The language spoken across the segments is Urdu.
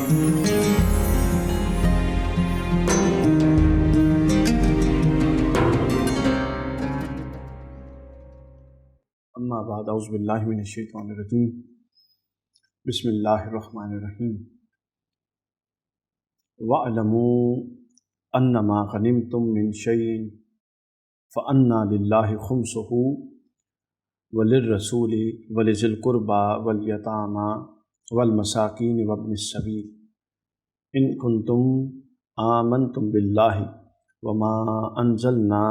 اما بعد اعوذ باللہ من الشیطان الرجیم بسم اللہ الرحمن الرحیم وَاعْلَمُوا أَنَّمَا غَنِمْتُم مِّن شَيْءٍ فَأَنَّ لِلَّهِ خُمُسُهُ وَلِلرَّسُولِ وَلِذِي الْقُرْبَى وَالْيَتَامَى وَالْمَسَاكِينِ وَابْنِ السَّبِيلِ إِن كُنتُمْ آمَنْتُم بِاللَّهِ وَمَا أَنزَلْنَا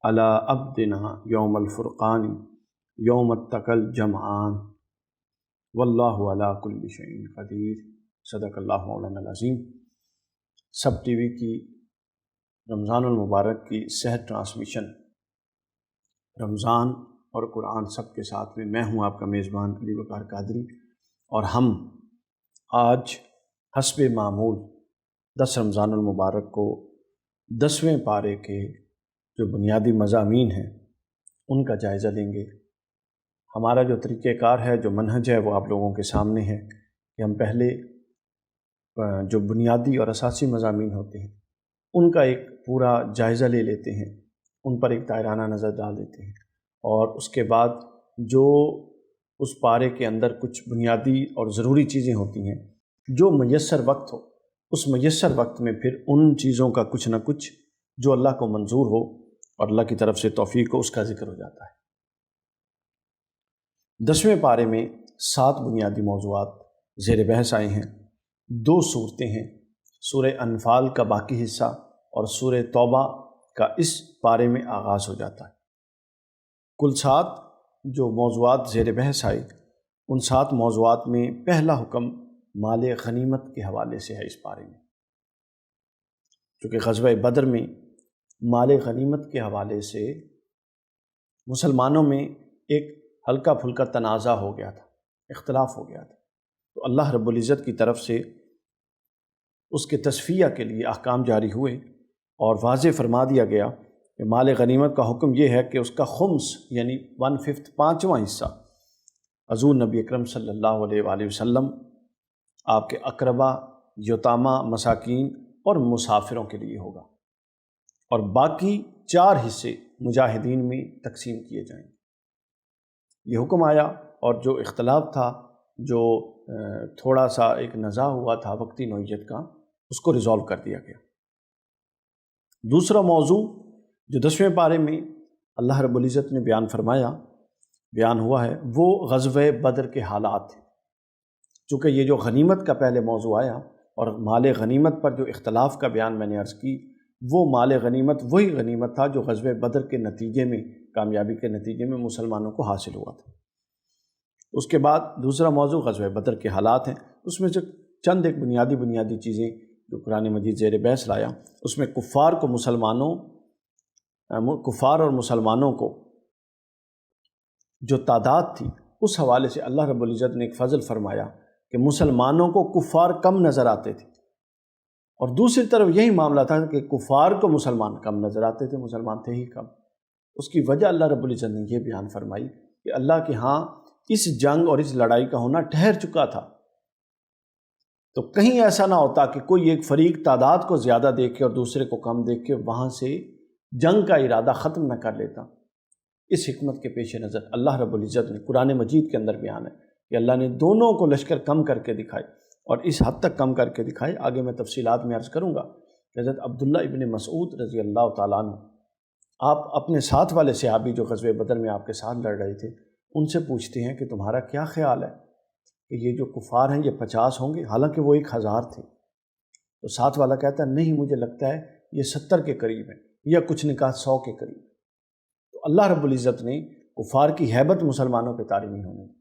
عَلَىٰ عَبْدِنَا يَوْمَ الْفُرْقَانِ یوم التقى الجمعان واللہ علی کل شیء قدیر۔ صدق اللہ مولانا العظیم۔ سب ٹی وی کی رمضان المبارک کی صحت ٹرانسمیشن رمضان اور قرآن سب کے ساتھ میں ہوں آپ کا میزبان علی وقار قادری، اور ہم آج حسب معمول 10 رمضان المبارک کو 10ویں پارے کے جو بنیادی مضامین ہیں ان کا جائزہ لیں گے۔ ہمارا جو طریقہ کار ہے، جو منہج ہے، وہ آپ لوگوں کے سامنے ہے کہ ہم پہلے جو بنیادی اور اساسی مضامین ہوتے ہیں ان کا ایک پورا جائزہ لے لیتے ہیں، ان پر ایک دائرانہ نظر ڈال دیتے ہیں، اور اس کے بعد جو اس پارے کے اندر کچھ بنیادی اور ضروری چیزیں ہوتی ہیں جو میسر وقت ہو، اس میسر وقت میں پھر ان چیزوں کا کچھ نہ کچھ جو اللہ کو منظور ہو اور اللہ کی طرف سے توفیق ہو اس کا ذکر ہو جاتا ہے۔ 10ویں پارے میں 7 بنیادی موضوعات زیر بحث آئے ہیں۔ 2 صورتیں ہیں، سورہ انفال کا باقی حصہ اور سورہ توبہ کا اس پارے میں آغاز ہو جاتا ہے۔ کل 7 جو موضوعات زیر بحث آئے، ان 7 موضوعات میں پہلا حکم مال غنیمت کے حوالے سے ہے اس پارے میں، چونکہ غزوہ بدر میں مال غنیمت کے حوالے سے مسلمانوں میں ایک ہلکا پھلکا تنازع ہو گیا تھا، اختلاف ہو گیا تھا، تو اللہ رب العزت کی طرف سے اس کے تصفیہ کے لیے احکام جاری ہوئے اور واضح فرما دیا گیا کہ مال غنیمت کا حکم یہ ہے کہ اس کا خمس یعنی 1/5 5واں حصہ حضور نبی اکرم صلی اللہ علیہ وآلہ وسلم، آپ کے اقربا، یتامہ، مساکین اور مسافروں کے لیے ہوگا، اور باقی 4 حصے مجاہدین میں تقسیم کیے جائیں گے۔ یہ حکم آیا، اور جو اختلاف تھا، جو تھوڑا سا ایک نزاع ہوا تھا وقتی نوعیت کا، اس کو ریزالو کر دیا گیا۔ دوسرا موضوع جو 10ویں پارے میں اللہ رب العزت نے بیان ہوا ہے، وہ غزوہ بدر کے حالات ہیں۔ چونکہ یہ جو غنیمت کا پہلے موضوع آیا اور مال غنیمت پر جو اختلاف کا بیان میں نے عرض کی، وہ مال غنیمت وہی غنیمت تھا جو غزوہ بدر کے نتیجے میں، کامیابی کے نتیجے میں مسلمانوں کو حاصل ہوا تھا۔ اس کے بعد دوسرا موضوع غزوہ بدر کے حالات ہیں۔ اس میں سے چند ایک بنیادی چیزیں جو قرآن مجید زیر بحث لایا، اس میں کفار اور مسلمانوں کو جو تعداد تھی، اس حوالے سے اللہ رب العزت نے ایک فضل فرمایا کہ مسلمانوں کو کفار کم نظر آتے تھے، اور دوسری طرف یہی معاملہ تھا کہ کفار کو مسلمان کم نظر آتے تھے، مسلمان تھے ہی کم۔ اس کی وجہ اللہ رب العزت نے یہ بیان فرمائی کہ اللہ کے ہاں اس جنگ اور اس لڑائی کا ہونا ٹھہر چکا تھا، تو کہیں ایسا نہ ہوتا کہ کوئی ایک فریق تعداد کو زیادہ دیکھ کے اور دوسرے کو کم دیکھ کے وہاں سے جنگ کا ارادہ ختم نہ کر لیتا۔ اس حکمت کے پیش نظر اللہ رب العزت نے قرآن مجید کے اندر بیان ہے کہ اللہ نے دونوں کو لشکر کم کر کے دکھائے، اور اس حد تک کم کر کے دکھائے، آگے میں تفصیلات میں عرض کروں گا۔ حضرت عبداللہ ابن مسعود رضی اللہ تعالیٰ عنہ، آپ اپنے ساتھ والے صحابی جو غزوہ بدر میں آپ کے ساتھ لڑ رہے تھے، ان سے پوچھتے ہیں کہ تمہارا کیا خیال ہے کہ یہ جو کفار ہیں یہ 50 ہوں گے، حالانکہ وہ 1000 تھے؟ تو ساتھ والا کہتا ہے نہیں، مجھے لگتا ہے یہ 70 کے قریب ہیں، یا کچھ نے کہا 100 کے قریب۔ تو اللہ رب العزت نے کفار کی ہیبت مسلمانوں پہ طاری نہیں ہونے دی۔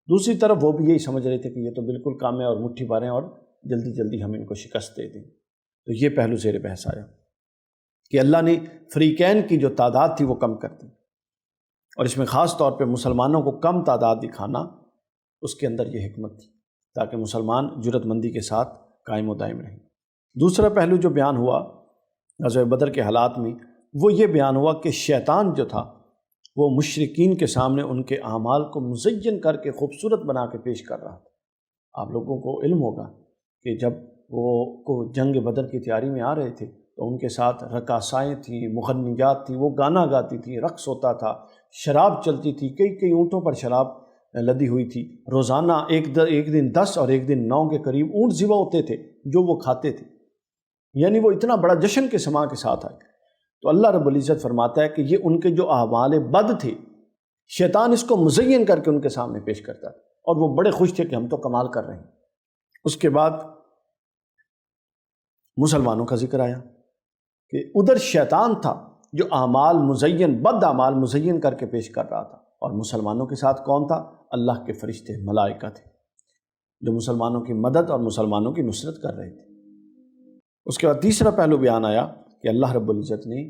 دوسری طرف وہ بھی یہی سمجھ رہے تھے کہ یہ تو بالکل کام ہے اور مٹھی بھر ہیں اور جلدی جلدی ہم ان کو شکست دے دیں۔ تو یہ پہلو زیر بحث آیا کہ اللہ نے فریقین کی جو تعداد تھی وہ کم کر دی، اور اس میں خاص طور پہ مسلمانوں کو کم تعداد دکھانا، اس کے اندر یہ حکمت تھی تاکہ مسلمان جرأت مندی کے ساتھ قائم و دائم رہیں۔ دوسرا پہلو جو بیان ہوا غزوہ بدر کے حالات میں، وہ یہ بیان ہوا کہ شیطان جو تھا وہ مشرکین کے سامنے ان کے اعمال کو مزین کر کے خوبصورت بنا کے پیش کر رہا تھا۔ آپ لوگوں کو علم ہوگا کہ جب وہ کو جنگ بدر کی تیاری میں آ رہے تھے تو ان کے ساتھ رقاصائیں تھیں، مغنیات تھیں، وہ گانا گاتی تھیں، رقص ہوتا تھا، شراب چلتی تھی، کئی کئی اونٹوں پر شراب لدی ہوئی تھی، روزانہ ایک دن 10 اور ایک دن 9 کے قریب اونٹ ذبح ہوتے تھے جو وہ کھاتے تھے، یعنی وہ اتنا بڑا جشن کے سما کے ساتھ آئے۔ تو اللہ رب العزت فرماتا ہے کہ یہ ان کے جو اعمال بد تھے، شیطان اس کو مزین کر کے ان کے سامنے پیش کرتا تھا، اور وہ بڑے خوش تھے کہ ہم تو کمال کر رہے ہیں۔ اس کے بعد مسلمانوں کا ذکر آیا کہ ادھر شیطان تھا جو اعمال مزین، بد اعمال مزین کر کے پیش کر رہا تھا، اور مسلمانوں کے ساتھ کون تھا؟ اللہ کے فرشتے، ملائکہ تھے جو مسلمانوں کی مدد اور مسلمانوں کی نصرت کر رہے تھے۔ اس کے بعد تیسرا پہلو بیان آیا کہ اللہ رب العزت نے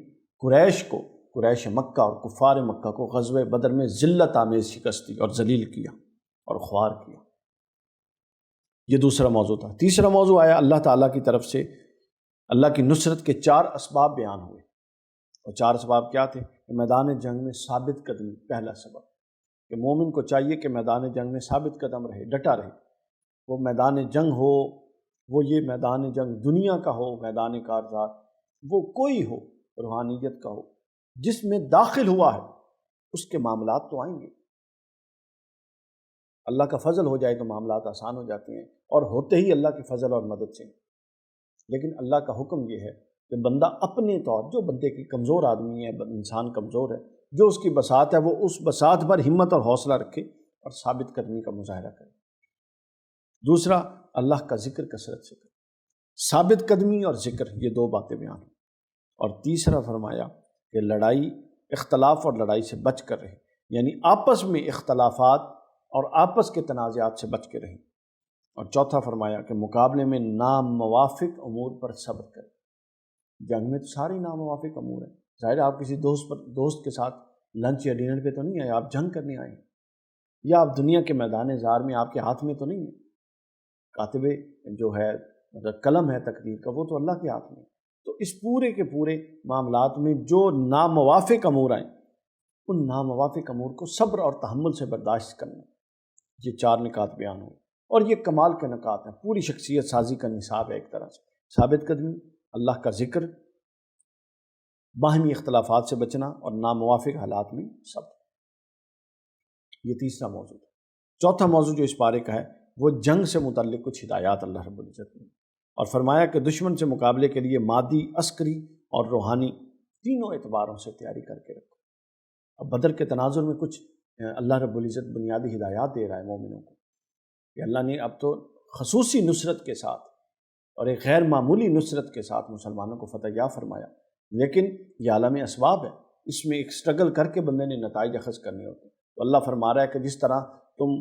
قریش مکہ اور کفار مکہ کو غزوہ بدر میں ذلت آمیز شکست دی اور ذلیل کیا اور خوار کیا۔ یہ دوسرا موضوع تھا۔ تیسرا موضوع آیا اللہ تعالیٰ کی طرف سے اللہ کی نصرت کے 4 اسباب بیان ہوئے، اور 4 اسباب کیا تھے؟ کہ میدان جنگ میں ثابت قدمی، پہلا سبب کہ مومن کو چاہیے کہ میدان جنگ میں ثابت قدم رہے، ڈٹا رہے، وہ میدان جنگ ہو، وہ یہ میدان جنگ دنیا کا ہو، میدان کارزار، وہ کوئی ہو، روحانیت کا ہو، جس میں داخل ہوا ہے اس کے معاملات تو آئیں گے۔ اللہ کا فضل ہو جائے تو معاملات آسان ہو جاتے ہیں، اور ہوتے ہی اللہ کی فضل اور مدد سے۔ لیکن اللہ کا حکم یہ ہے کہ بندہ اپنے طور، جو بندے کی کمزور آدمی ہے، انسان کمزور ہے، جو اس کی بساط ہے، وہ اس بساط پر ہمت اور حوصلہ رکھے اور ثابت قدمی کا مظاہرہ کرے۔ دوسرا، اللہ کا ذکر کثرت سے کرے، ثابت قدمی اور ذکر، یہ 2 باتیں بیان ہیں۔ اور تیسرا فرمایا کہ لڑائی، اختلاف اور لڑائی سے بچ کر رہے، یعنی آپس میں اختلافات اور آپس کے تنازعات سے بچ کے رہیں۔ اور چوتھا فرمایا کہ مقابلے میں ناموافق امور پر صبر کریں۔ جنگ میں تو سارے ناموافق امور ہیں، ظاہر ہے آپ کسی دوست کے ساتھ لنچ یا ڈنر پہ تو نہیں آئے، آپ جنگ کرنے آئے ہیں، یا آپ دنیا کے میدان زار میں آپ کے ہاتھ میں تو نہیں ہے کاتب جو ہے مطلب قلم ہے تقدیر کا، وہ تو اللہ کے ہاتھ میں۔ تو اس پورے کے پورے معاملات میں جو ناموافق امور آئیں، ان ناموافق امور کو صبر اور تحمل سے برداشت کرنا، یہ 4 نکات بیان ہوئے، اور یہ کمال کے نکات ہیں، پوری شخصیت سازی کا نصاب ہے ایک طرح سے۔ ثابت قدمی، اللہ کا ذکر، باہمی اختلافات سے بچنا، اور ناموافق حالات میں صبر۔ یہ تیسرا موضوع ہے۔ چوتھا موضوع جو اس پارے کا ہے وہ جنگ سے متعلق کچھ ہدایات اللہ رب العزت نے، اور فرمایا کہ دشمن سے مقابلے کے لیے مادی، عسکری اور روحانی تینوں اعتباروں سے تیاری کر کے رکھو۔ اب بدر کے تناظر میں کچھ اللہ رب العزت بنیادی ہدایات دے رہا ہے مومنوں کو کہ اللہ نے اب تو خصوصی نصرت کے ساتھ اور ایک غیر معمولی نصرت کے ساتھ مسلمانوں کو فتح یاب فرمایا، لیکن یہ عالم اسباب ہے، اس میں ایک سٹرگل کر کے بندے نے نتائج اخذ کرنے ہوتے ہیں۔ تو اللہ فرما رہا ہے کہ جس طرح تم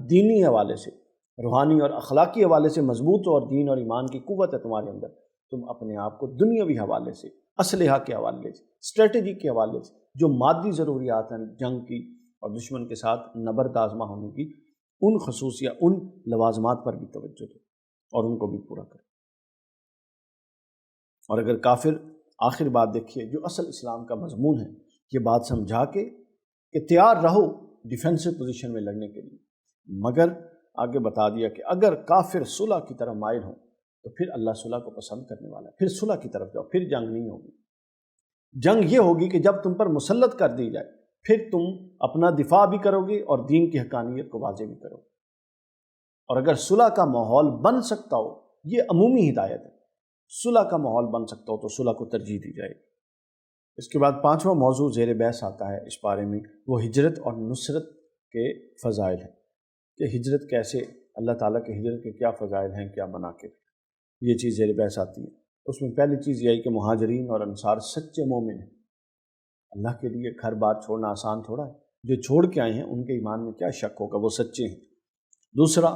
دینی حوالے سے، روحانی اور اخلاقی حوالے سے مضبوط ہو اور دین اور ایمان کی قوت ہے تمہارے اندر، تم اپنے آپ کو دنیاوی حوالے سے، اسلحہ کے حوالے سے، اسٹریٹجی کے حوالے سے، جو مادی ضروریات ہیں جنگ کی اور دشمن کے ساتھ نبرد آزما ہونے کی، ان خصوصیات، ان لوازمات پر بھی توجہ دو اور ان کو بھی پورا کرو۔ اور اگر کافر، آخر بات دیکھیے جو اصل اسلام کا مضمون ہے، یہ بات سمجھا کے کہ تیار رہو ڈیفینسو پوزیشن میں لڑنے کے لیے، مگر آگے بتا دیا کہ اگر کافر صلح کی طرف مائل ہوں تو پھر اللہ صلح کو پسند کرنے والا ہے، پھر صلح کی طرف جاؤ، پھر جنگ نہیں ہوگی۔ جنگ یہ ہوگی کہ جب تم پر مسلط کر دی جائے، پھر تم اپنا دفاع بھی کرو گے اور دین کی حقانیت کو واضح بھی کرو گے۔ اور اگر صلح کا ماحول بن سکتا ہو، یہ عمومی ہدایت ہے، صلح کا ماحول بن سکتا ہو تو صلح کو ترجیح دی جائے گی۔ اس کے بعد 5واں موضوع زیر بحث آتا ہے اس بارے میں، وہ ہجرت اور نصرت کے فضائل ہیں کہ ہجرت کیسے، اللہ تعالیٰ کے ہجرت کے کیا فضائل ہیں، کیا بنا کے یہ چیز زیر بحث آتی ہے۔ اس میں پہلی چیز یہ ہے کہ مہاجرین اور انصار سچے مومن ہیں۔ اللہ کے لیے گھر بار چھوڑنا آسان تھوڑا ہے، جو چھوڑ کے آئے ہیں ان کے ایمان میں کیا شک ہوگا، وہ سچے ہیں۔ دوسرا،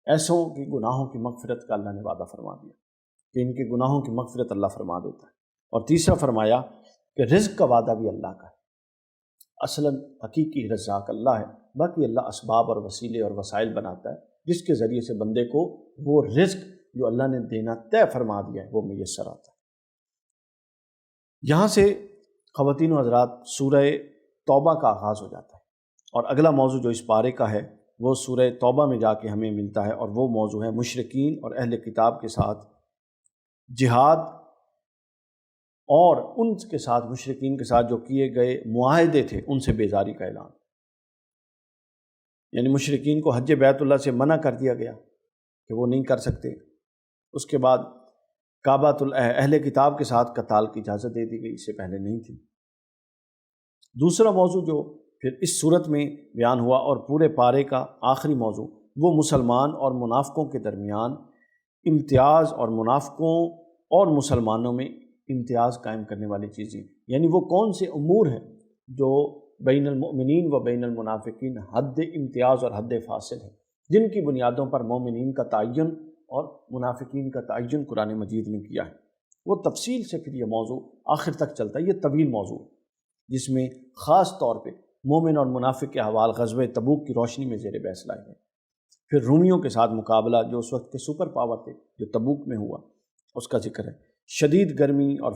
ایسوں کی گناہوں کی مغفرت کا اللہ نے وعدہ فرما دیا کہ ان کے گناہوں کی مغفرت اللہ فرما دیتا ہے۔ اور تیسرا فرمایا کہ رزق کا وعدہ بھی اللہ کا ہے، اصلاً حقیقی رزاق اللہ ہے، باقی اللہ اسباب اور وسیلے اور وسائل بناتا ہے جس کے ذریعے سے بندے کو وہ رزق جو اللہ نے دینا طے فرما دیا ہے وہ میسر آتا ہے۔ یہاں سے خواتین و حضرات سورہ توبہ کا آغاز ہو جاتا ہے، اور اگلا موضوع جو اس پارے کا ہے وہ سورہ توبہ میں جا کے ہمیں ملتا ہے، اور وہ موضوع ہے مشرکین اور اہل کتاب کے ساتھ جہاد، اور ان کے ساتھ مشرکین کے ساتھ جو کیے گئے معاہدے تھے ان سے بیزاری کا اعلان۔ یعنی مشرکین کو حج بیت اللہ سے منع کر دیا گیا کہ وہ نہیں کر سکتے۔ اس کے بعد اہل کتاب کے ساتھ قتال کی اجازت دے دی گئی، اس سے پہلے نہیں تھی۔ دوسرا موضوع جو پھر اس صورت میں بیان ہوا اور پورے پارے کا آخری موضوع، وہ مسلمان اور منافقوں کے درمیان امتیاز اور منافقوں اور مسلمانوں میں امتیاز قائم کرنے والی چیزیں، یعنی وہ کون سے امور ہیں جو بین المؤمنین و بین المنافقین حد امتیاز اور حد فاصل ہے، جن کی بنیادوں پر مومنین کا تعین اور منافقین کا تعین قرآن مجید نے کیا ہے۔ وہ تفصیل سے پھر یہ موضوع آخر تک چلتا ہے، یہ طویل موضوع ہے جس میں خاص طور پہ مومن اور منافق کے احوال غزوہ تبوک کی روشنی میں زیر بحث لائے گئے۔ پھر رومیوں کے ساتھ مقابلہ جو اس وقت کے سپر پاور تھے، جو تبوک میں ہوا، اس کا ذکر ہے۔ شدید گرمی اور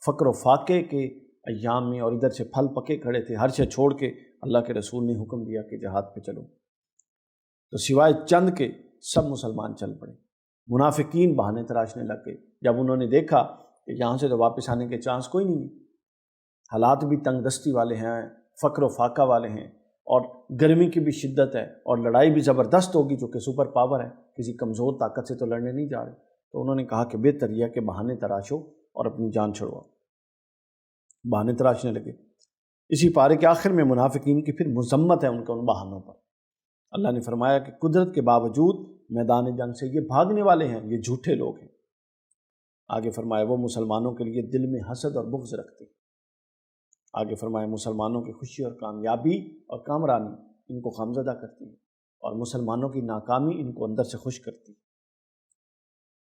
فقر و فاقے کے ایام میں، اور ادھر سے پھل پکے کھڑے تھے، ہر شے چھوڑ کے اللہ کے رسول نے حکم دیا کہ جہاد پہ چلو، تو سوائے چند کے سب مسلمان چل پڑے۔ منافقین بہانے تراشنے لگ گئے جب انہوں نے دیکھا کہ یہاں سے تو واپس آنے کے چانس کوئی نہیں ہے، حالات بھی تنگ دستی والے ہیں، فقر و فاقہ والے ہیں، اور گرمی کی بھی شدت ہے، اور لڑائی بھی زبردست ہوگی جو کہ سپر پاور ہے، کسی کمزور طاقت سے تو لڑنے نہیں جا رہے۔ تو انہوں نے کہا کہ بہتر یہ کہ بہانے تراشو اور اپنی جان چھڑواؤ۔ بہانے تراشنے لگے۔ اسی پارے کے آخر میں منافقین کی پھر مذمت ہے ان بہانوں پر۔ اللہ نے فرمایا کہ قدرت کے باوجود میدان جنگ سے یہ بھاگنے والے ہیں، یہ جھوٹے لوگ ہیں۔ آگے فرمایا وہ مسلمانوں کے لیے دل میں حسد اور بغض رکھتے ہیں۔ آگے فرمایا مسلمانوں کی خوشی اور کامیابی اور کامرانی ان کو غمزدہ کرتی ہے، اور مسلمانوں کی ناکامی ان کو اندر سے خوش کرتی ہے۔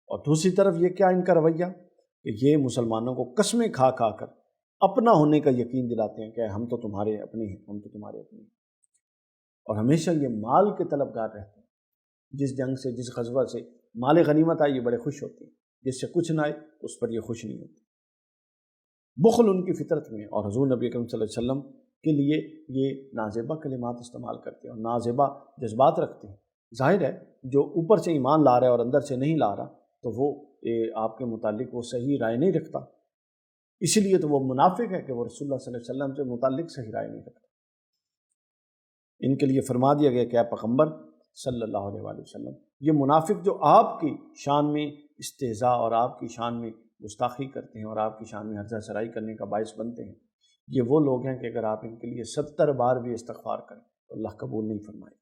اور دوسری طرف یہ کیا ان کا رویہ کہ یہ مسلمانوں کو قسمیں کھا کھا کر اپنا ہونے کا یقین دلاتے ہیں کہ ہم تو تمہارے اپنے ہیں، ہم تو تمہارے اپنے ہیں، اور ہمیشہ یہ مال کے طلبگار رہتے ہیں۔ جس جنگ سے، جس غزوہ سے مال غنیمت آئے یہ بڑے خوش ہوتے ہیں، جس سے کچھ نہ آئے اس پر یہ خوش نہیں ہوتے۔ بخل ان کی فطرت میں ہے، اور حضور نبی اکرم صلی اللہ علیہ وسلم کے لیے یہ نازیبہ کلمات استعمال کرتے ہیں اور نازیبہ جذبات رکھتے ہیں۔ ظاہر ہے جو اوپر سے ایمان لا رہا ہے اور اندر سے نہیں لا رہا تو وہ آپ کے متعلق وہ صحیح رائے نہیں رکھتا، اسی لیے تو وہ منافق ہے کہ وہ رسول اللہ صلی اللہ علیہ وسلم سے متعلق صحیح رائے نہیں رکھتا۔ ان کے لیے فرما دیا گیا کہ اے پیغمبر صلی اللہ علیہ وآلہ وسلم، یہ منافق جو آپ کی شان میں استہزاء اور آپ کی شان میں گستاخی کرتے ہیں اور آپ کی شان میں ہرزہ سرائی کرنے کا باعث بنتے ہیں، یہ وہ لوگ ہیں کہ اگر آپ ان کے لیے 70 بار بھی استغفار کریں تو اللہ قبول نہیں فرمائے گا۔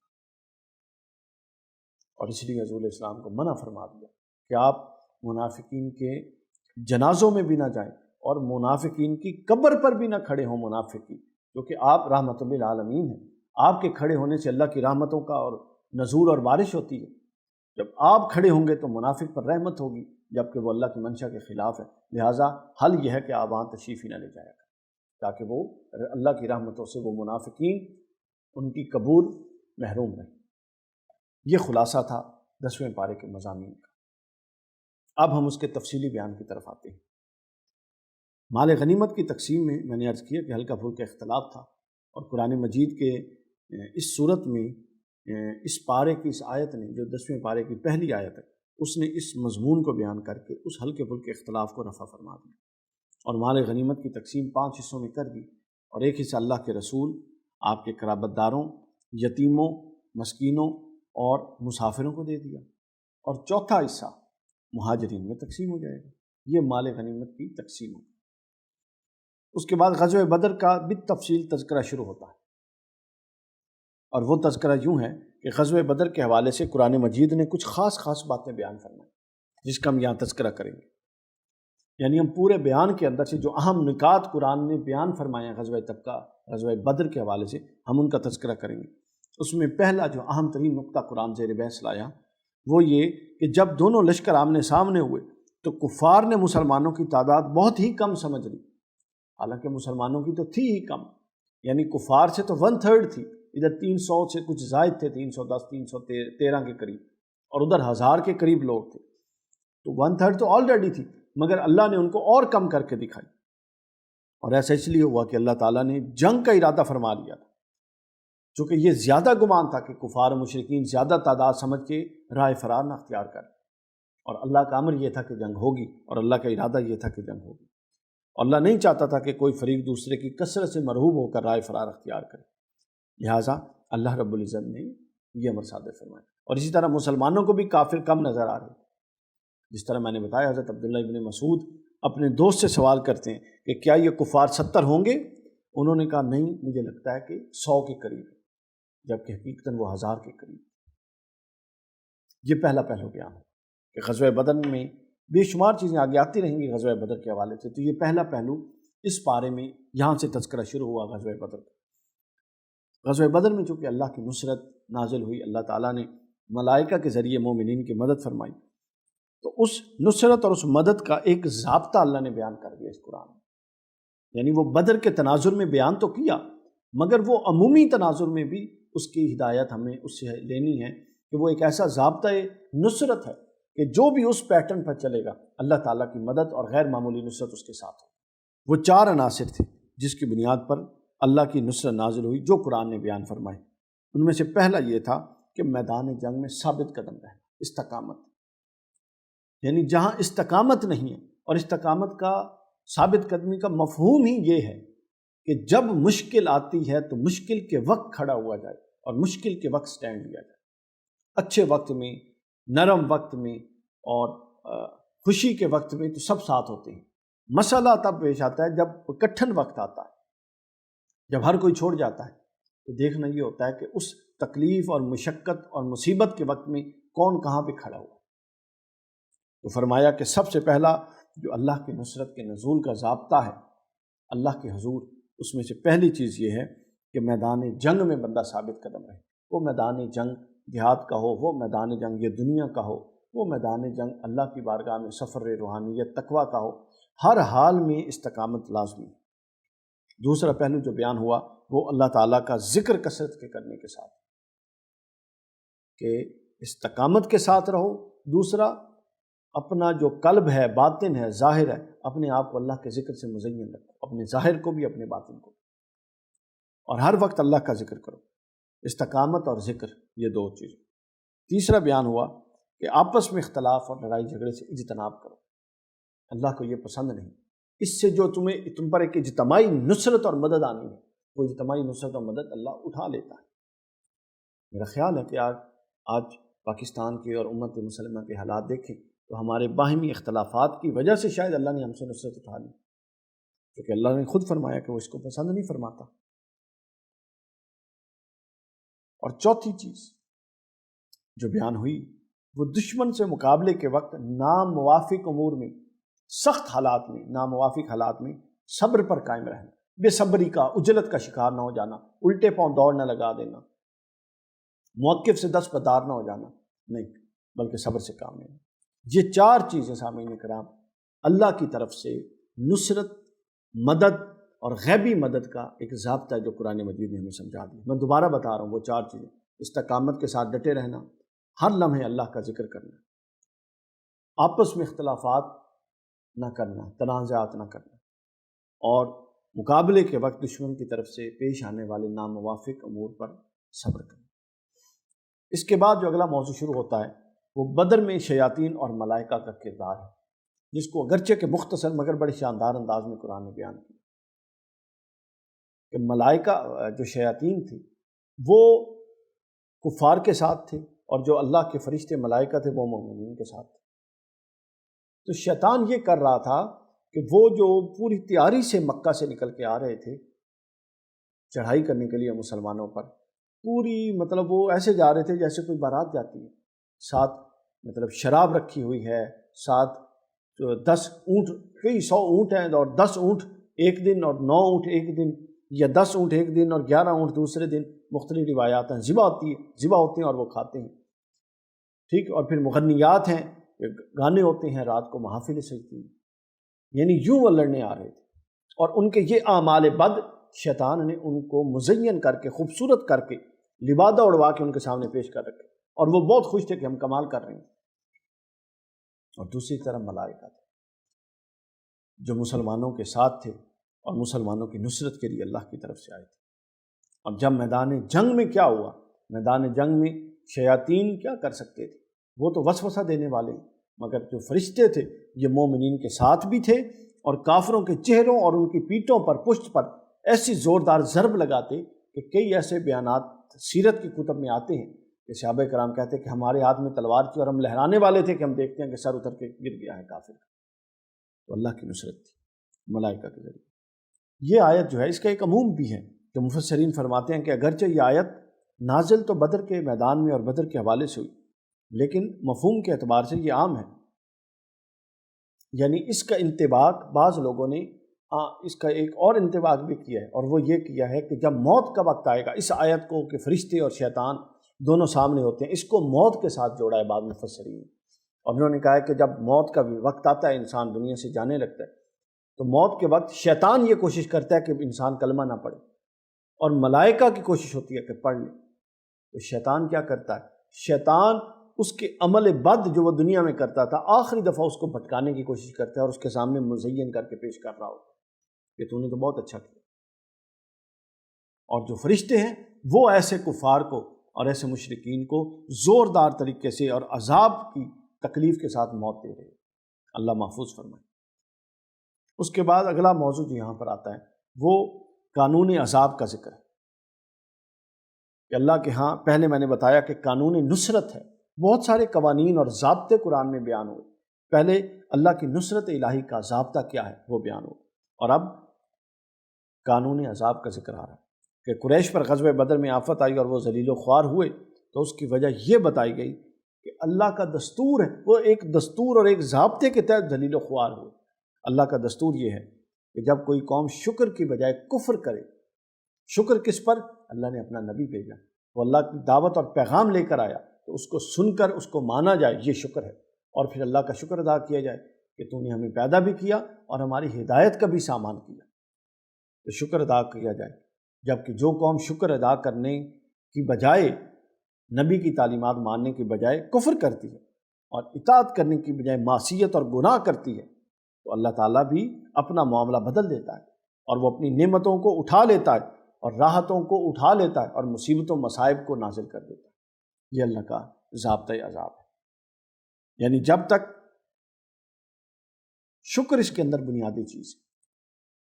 اور اس لیے حضور اسلام کو منع فرما دیا کہ آپ منافقین کے جنازوں میں بھی نہ جائیں اور منافقین کی قبر پر بھی نہ کھڑے ہوں منافقین، کیونکہ آپ رحمت للعالمین ہیں۔ آپ کے کھڑے ہونے سے اللہ کی رحمتوں کا اور نزول اور بارش ہوتی ہے۔ جب آپ کھڑے ہوں گے تو منافق پر رحمت ہوگی، جبکہ وہ اللہ کی منشا کے خلاف ہے۔ لہٰذا حل یہ ہے کہ آپ وہاں تشریف ہی نہ لے جایا کریں، تاکہ وہ اللہ کی رحمتوں سے وہ منافقین ان کی قبول محروم رہیں۔ یہ خلاصہ تھا 10ویں پارے کے مضامین کا۔ اب ہم اس کے تفصیلی بیان کی طرف آتے ہیں۔ مال غنیمت کی تقسیم میں نے عرض کیا کہ ہلکا پھلکا اختلاف تھا، اور قرآن مجید کے اس صورت میں اس پارے کی اس آیت نے، جو 10ویں پارے کی پہلی آیت ہے، اس نے اس مضمون کو بیان کر کے اس ہلکے پھلکے اختلاف کو رفع فرما دیا، اور مال غنیمت کی تقسیم 5 حصوں میں کر دی، اور ایک حصہ اللہ کے رسول، آپ کے قرابت داروں، یتیموں، مسکینوں اور مسافروں کو دے دیا، اور چوتھا حصہ مہاجرین میں تقسیم ہو جائے گا۔ یہ مال غنیمت کی تقسیم ہوگی۔ اس کے بعد غزوہ بدر کا بالتفصیل تذکرہ شروع ہوتا ہے، اور وہ تذکرہ یوں ہے کہ غزوہ بدر کے حوالے سے قرآن مجید نے کچھ خاص باتیں بیان فرمائیں، جس کا ہم یہاں تذکرہ کریں گے۔ یعنی ہم پورے بیان کے اندر سے جو اہم نکات قرآن نے بیان فرمائے ہیں غزوہ بدر کے حوالے سے، ہم ان کا تذکرہ کریں گے۔ اس میں پہلا جو اہم ترین نقطہ قرآن زیر بحث لایا وہ یہ کہ جب دونوں لشکر آمنے سامنے ہوئے تو کفار نے مسلمانوں کی تعداد بہت ہی کم سمجھ لی، حالانکہ مسلمانوں کی تو تھی ہی کم، یعنی کفار سے تو 1/3 تھی، ادھر 300 سے کچھ زائد تھے، 310 313 کے قریب، اور ادھر 1000 کے قریب لوگ تھے، تو 1/3 تو آلریڈی تھی، مگر اللہ نے ان کو اور کم کر کے دکھائی۔ اور ایسا اس لیے ہوا کہ اللہ تعالیٰ نے جنگ کا ارادہ فرما لیا تھا، چونکہ یہ زیادہ گمان تھا کہ کفار و مشرکین زیادہ تعداد سمجھ کے راہ فرار نہ اختیار کریں، اور اللہ کا امر یہ تھا کہ جنگ ہوگی، اور اللہ کا ارادہ یہ تھا کہ جنگ ہوگی، اور اللہ نہیں چاہتا تھا کہ کوئی فریق دوسرے کی کثرت سے مرعوب ہو کر راہ فرار اختیار کرے، لہٰذا اللہ رب العزت نے یہ امر صادر فرمایا۔ اور اسی طرح مسلمانوں کو بھی کافر کم نظر آ رہے، جس طرح میں نے بتایا حضرت عبداللہ ابن مسعود اپنے دوست سے سوال کرتے ہیں کہ کیا یہ کفار 70 ہوں گے؟ انہوں نے کہا نہیں، مجھے لگتا ہے کہ 100 کے قریب، جبکہ حقیقتاً وہ 1000 کے قریب۔ یہ پہلا پہلو بیان ہے کہ غزوہ بدر میں بے شمار چیزیں آگے آتی رہیں گی غزوہ بدر کے حوالے سے، تو یہ پہلا پہلو اس پارے میں یہاں سے تذکرہ شروع ہوا غزوہ بدر کا۔ غزوہ بدر میں چونکہ اللہ کی نصرت نازل ہوئی، اللہ تعالیٰ نے ملائکہ کے ذریعے مومنین کی مدد فرمائی، تو اس نصرت اور اس مدد کا ایک ضابطہ اللہ نے بیان کر دیا اس قرآن میں۔ یعنی وہ بدر کے تناظر میں بیان تو کیا، مگر وہ عمومی تناظر میں بھی اس کی ہدایت ہمیں اس سے لینی ہے کہ وہ ایک ایسا ضابطۂ نصرت ہے کہ جو بھی اس پیٹرن پر چلے گا اللہ تعالیٰ کی مدد اور غیر معمولی نصرت اس کے ساتھ ہو۔ وہ 4 عناصر تھے جس کی بنیاد پر اللہ کی نصرت نازل ہوئی، جو قرآن نے بیان فرمائی۔ ان میں سے پہلا یہ تھا کہ میدان جنگ میں ثابت قدم رہنا، استقامت، یعنی جہاں استقامت نہیں ہے، اور استقامت کا ثابت قدمی کا مفہوم ہی یہ ہے کہ جب مشکل آتی ہے تو مشکل کے وقت کھڑا ہوا جائے اور مشکل کے وقت سٹینڈ لیا جائے، اچھے وقت میں، نرم وقت میں، اور خوشی کے وقت میں تو سب ساتھ ہوتے ہیں۔ مسئلہ تب پیش آتا ہے جب کٹھن وقت آتا ہے، جب ہر کوئی چھوڑ جاتا ہے، تو دیکھنا یہ ہوتا ہے کہ اس تکلیف اور مشقت اور مصیبت کے وقت میں کون کہاں پہ کھڑا ہوا۔ تو فرمایا کہ سب سے پہلا جو اللہ کی نصرت کے نزول کا ضابطہ ہے اللہ کے حضور، اس میں سے پہلی چیز یہ ہے کہ میدان جنگ میں بندہ ثابت قدم رہے۔ وہ میدان جنگ جہاد کا ہو، وہ میدان جنگ یہ دنیا کا ہو، وہ میدان جنگ اللہ کی بارگاہ میں سفر روحانیت تقویٰ کا ہو، ہر حال میں استقامت لازمی ہے۔ دوسرا پہلو جو بیان ہوا وہ اللہ تعالیٰ کا ذکر کثرت کے کرنے کے ساتھ، کہ استقامت کے ساتھ رہو۔ دوسرا، اپنا جو قلب ہے، باطن ہے، ظاہر ہے، اپنے آپ کو اللہ کے ذکر سے مزین رکھو، اپنے ظاہر کو بھی اپنے باطن کو، اور ہر وقت اللہ کا ذکر کرو۔ استقامت اور ذکر، یہ 2 چیزیں۔ تیسرا بیان ہوا کہ آپس میں اختلاف اور لڑائی جھگڑے سے اجتناب کرو، اللہ کو یہ پسند نہیں۔ اس سے جو تم پر ایک اجتماعی نصرت اور مدد آنی ہے، وہ اجتماعی نصرت اور مدد اللہ اٹھا لیتا ہے۔ میرا خیال ہے کہ آج پاکستان کے اور امت مسلمہ کے حالات دیکھیں تو ہمارے باہمی اختلافات کی وجہ سے شاید اللہ نے ہم سے نصرت اٹھا لی، کیونکہ اللہ نے خود فرمایا کہ وہ اس کو پسند نہیں فرماتا۔ اور چوتھی چیز جو بیان ہوئی وہ دشمن سے مقابلے کے وقت ناموافق امور میں، سخت حالات میں، ناموافق حالات میں صبر پر قائم رہنا، بے صبری کا، عجلت کا شکار نہ ہو جانا، الٹے پاؤں دوڑ نہ لگا دینا، موقف سے دستبردار نہ ہو جانا، نہیں، بلکہ صبر سے کام لینا۔ یہ 4 چیزیں سامعین کرام اللہ کی طرف سے نصرت، مدد اور غیبی مدد کا ایک ضابطہ ہے جو قرآن مجید نے ہمیں سمجھا دیا۔ میں دوبارہ بتا رہا ہوں وہ 4 چیزیں: استقامت کے ساتھ ڈٹے رہنا، ہر لمحے اللہ کا ذکر کرنا، آپس میں اختلافات نہ کرنا، تنازعات نہ کرنا، اور مقابلے کے وقت دشمن کی طرف سے پیش آنے والے ناموافق امور پر صبر کرنا۔ اس کے بعد جو اگلا موضوع شروع ہوتا ہے وہ بدر میں شیاطین اور ملائکہ کا کردار ہے، جس کو اگرچہ کہ مختصر مگر بڑے شاندار انداز میں قرآن نے بیان کیا کہ ملائکہ جو شیاطین تھے وہ کفار کے ساتھ تھے، اور جو اللہ کے فرشتے ملائکہ تھے وہ مومنین کے ساتھ تھے۔ تو شیطان یہ کر رہا تھا کہ وہ جو پوری تیاری سے مکہ سے نکل کے آ رہے تھے چڑھائی کرنے کے لیے مسلمانوں پر، پوری وہ ایسے جا رہے تھے جیسے کوئی بارات جاتی ہے، ساتھ شراب رکھی ہوئی ہے، ساتھ 10 اونٹ، کئی 100 اونٹ ہیں، اور 10 اونٹ ایک دن اور 9 اونٹ ایک دن، یا 10 اونٹ ایک دن اور 11 اونٹ دوسرے دن، مختلف روایات ہیں۔ ذبح ہوتی ہیں اور وہ کھاتے ہیں، ٹھیک، اور پھر مغنیات ہیں، گانے ہوتے ہیں، رات کو محافل سجتی ہیں، یعنی یوں وہ لڑنے آ رہے تھے۔ اور ان کے یہ اعمال بد شیطان نے ان کو مزین کر کے، خوبصورت کر کے، لبادہ اڑوا کے ان کے سامنے پیش کر رکھے، اور وہ بہت خوش تھے کہ ہم کمال کر رہے ہیں۔ اور دوسری طرف ملائکہ تھے جو مسلمانوں کے ساتھ تھے اور مسلمانوں کی نصرت کے لیے اللہ کی طرف سے آئے تھے۔ اور جب میدان جنگ میں کیا ہوا، میدان جنگ میں شیاطین کیا کر سکتے تھے؟ وہ تو وسوسہ دینے والے ہیں، مگر جو فرشتے تھے یہ مومنین کے ساتھ بھی تھے، اور کافروں کے چہروں اور ان کی پیٹھوں پر، پشت پر ایسی زوردار ضرب لگاتے کہ کئی ایسے بیانات سیرت کی کتب میں آتے ہیں کہ صحابہ کرام کہتے ہیں کہ ہمارے ہاتھ میں تلوار تھی اور ہم لہرانے والے تھے کہ ہم دیکھتے ہیں کہ سر اتر کے گر گیا ہے کافر کا۔ تو اللہ کی نصرت تھی ملائکہ کے ذریعے۔ یہ آیت جو ہے اس کا ایک عموم بھی ہے کہ مفسرین فرماتے ہیں کہ اگرچہ یہ آیت نازل تو بدر کے میدان میں اور بدر کے حوالے سے ہوئی، لیکن مفہوم کے اعتبار سے یہ عام ہے، یعنی اس کا انطباق بعض لوگوں نے اس کا ایک اور انطباق بھی کیا ہے، اور وہ یہ کیا ہے کہ جب موت کا وقت آئے گا، اس آیت کو کہ فرشتے اور شیطان دونوں سامنے ہوتے ہیں، اس کو موت کے ساتھ جوڑا ہے بعض مفسرین، اور انہوں نے کہا ہے کہ جب موت کا وقت آتا ہے، انسان دنیا سے جانے لگتا ہے، تو موت کے وقت شیطان یہ کوشش کرتا ہے کہ انسان کلمہ نہ پڑھے، اور ملائکہ کی کوشش ہوتی ہے کہ پڑھ لے۔ تو شیطان کیا کرتا ہے؟ شیطان اس کے عمل بد جو وہ دنیا میں کرتا تھا آخری دفعہ اس کو بھٹکانے کی کوشش کرتا ہے اور اس کے سامنے مزین کر کے پیش کر رہا ہوتا ہے کہ تو نے تو بہت اچھا کیا۔ اور جو فرشتے ہیں وہ ایسے کفار کو اور ایسے مشرکین کو زوردار طریقے سے اور عذاب کی تکلیف کے ساتھ موت دے رہے ہیں، اللہ محفوظ فرمائے۔ اس کے بعد اگلا موضوع جو یہاں پر آتا ہے وہ قانون عذاب کا ذکر ہے کہ اللہ کے ہاں پہلے میں نے بتایا کہ قانون نصرت ہے، بہت سارے قوانین اور ضابطے قرآن میں بیان ہوئے۔ پہلے اللہ کی نصرت الہی کا ضابطہ کیا ہے وہ بیان ہو، اور اب قانون عذاب کا ذکر آ رہا ہے کہ قریش پر غزوہ بدر میں آفت آئی اور وہ ذلیل و خوار ہوئے، تو اس کی وجہ یہ بتائی گئی کہ اللہ کا دستور ہے، وہ ایک دستور اور ایک ضابطے کے تحت ذلیل و خوار ہوئے۔ اللہ کا دستور یہ ہے کہ جب کوئی قوم شکر کی بجائے کفر کرے، شکر کس پر؟ اللہ نے اپنا نبی بھیجا، وہ اللہ کی دعوت اور پیغام لے کر آیا، تو اس کو سن کر اس کو مانا جائے، یہ شکر ہے، اور پھر اللہ کا شکر ادا کیا جائے کہ تو نے ہمیں پیدا بھی کیا اور ہماری ہدایت کا بھی سامان کیا، تو شکر ادا کیا جائے۔ جبکہ جو قوم شکر ادا کرنے کی بجائے، نبی کی تعلیمات ماننے کی بجائے کفر کرتی ہے اور اطاعت کرنے کی بجائے معصیت اور گناہ کرتی ہے، تو اللہ تعالیٰ بھی اپنا معاملہ بدل دیتا ہے اور وہ اپنی نعمتوں کو اٹھا لیتا ہے اور راحتوں کو اٹھا لیتا ہے اور مصیبتوں مصائب کو نازل کر دیتا ہے۔ یہ اللہ کا ضابطۂ عذاب ہے، یعنی جب تک شکر اس کے اندر بنیادی چیز ہے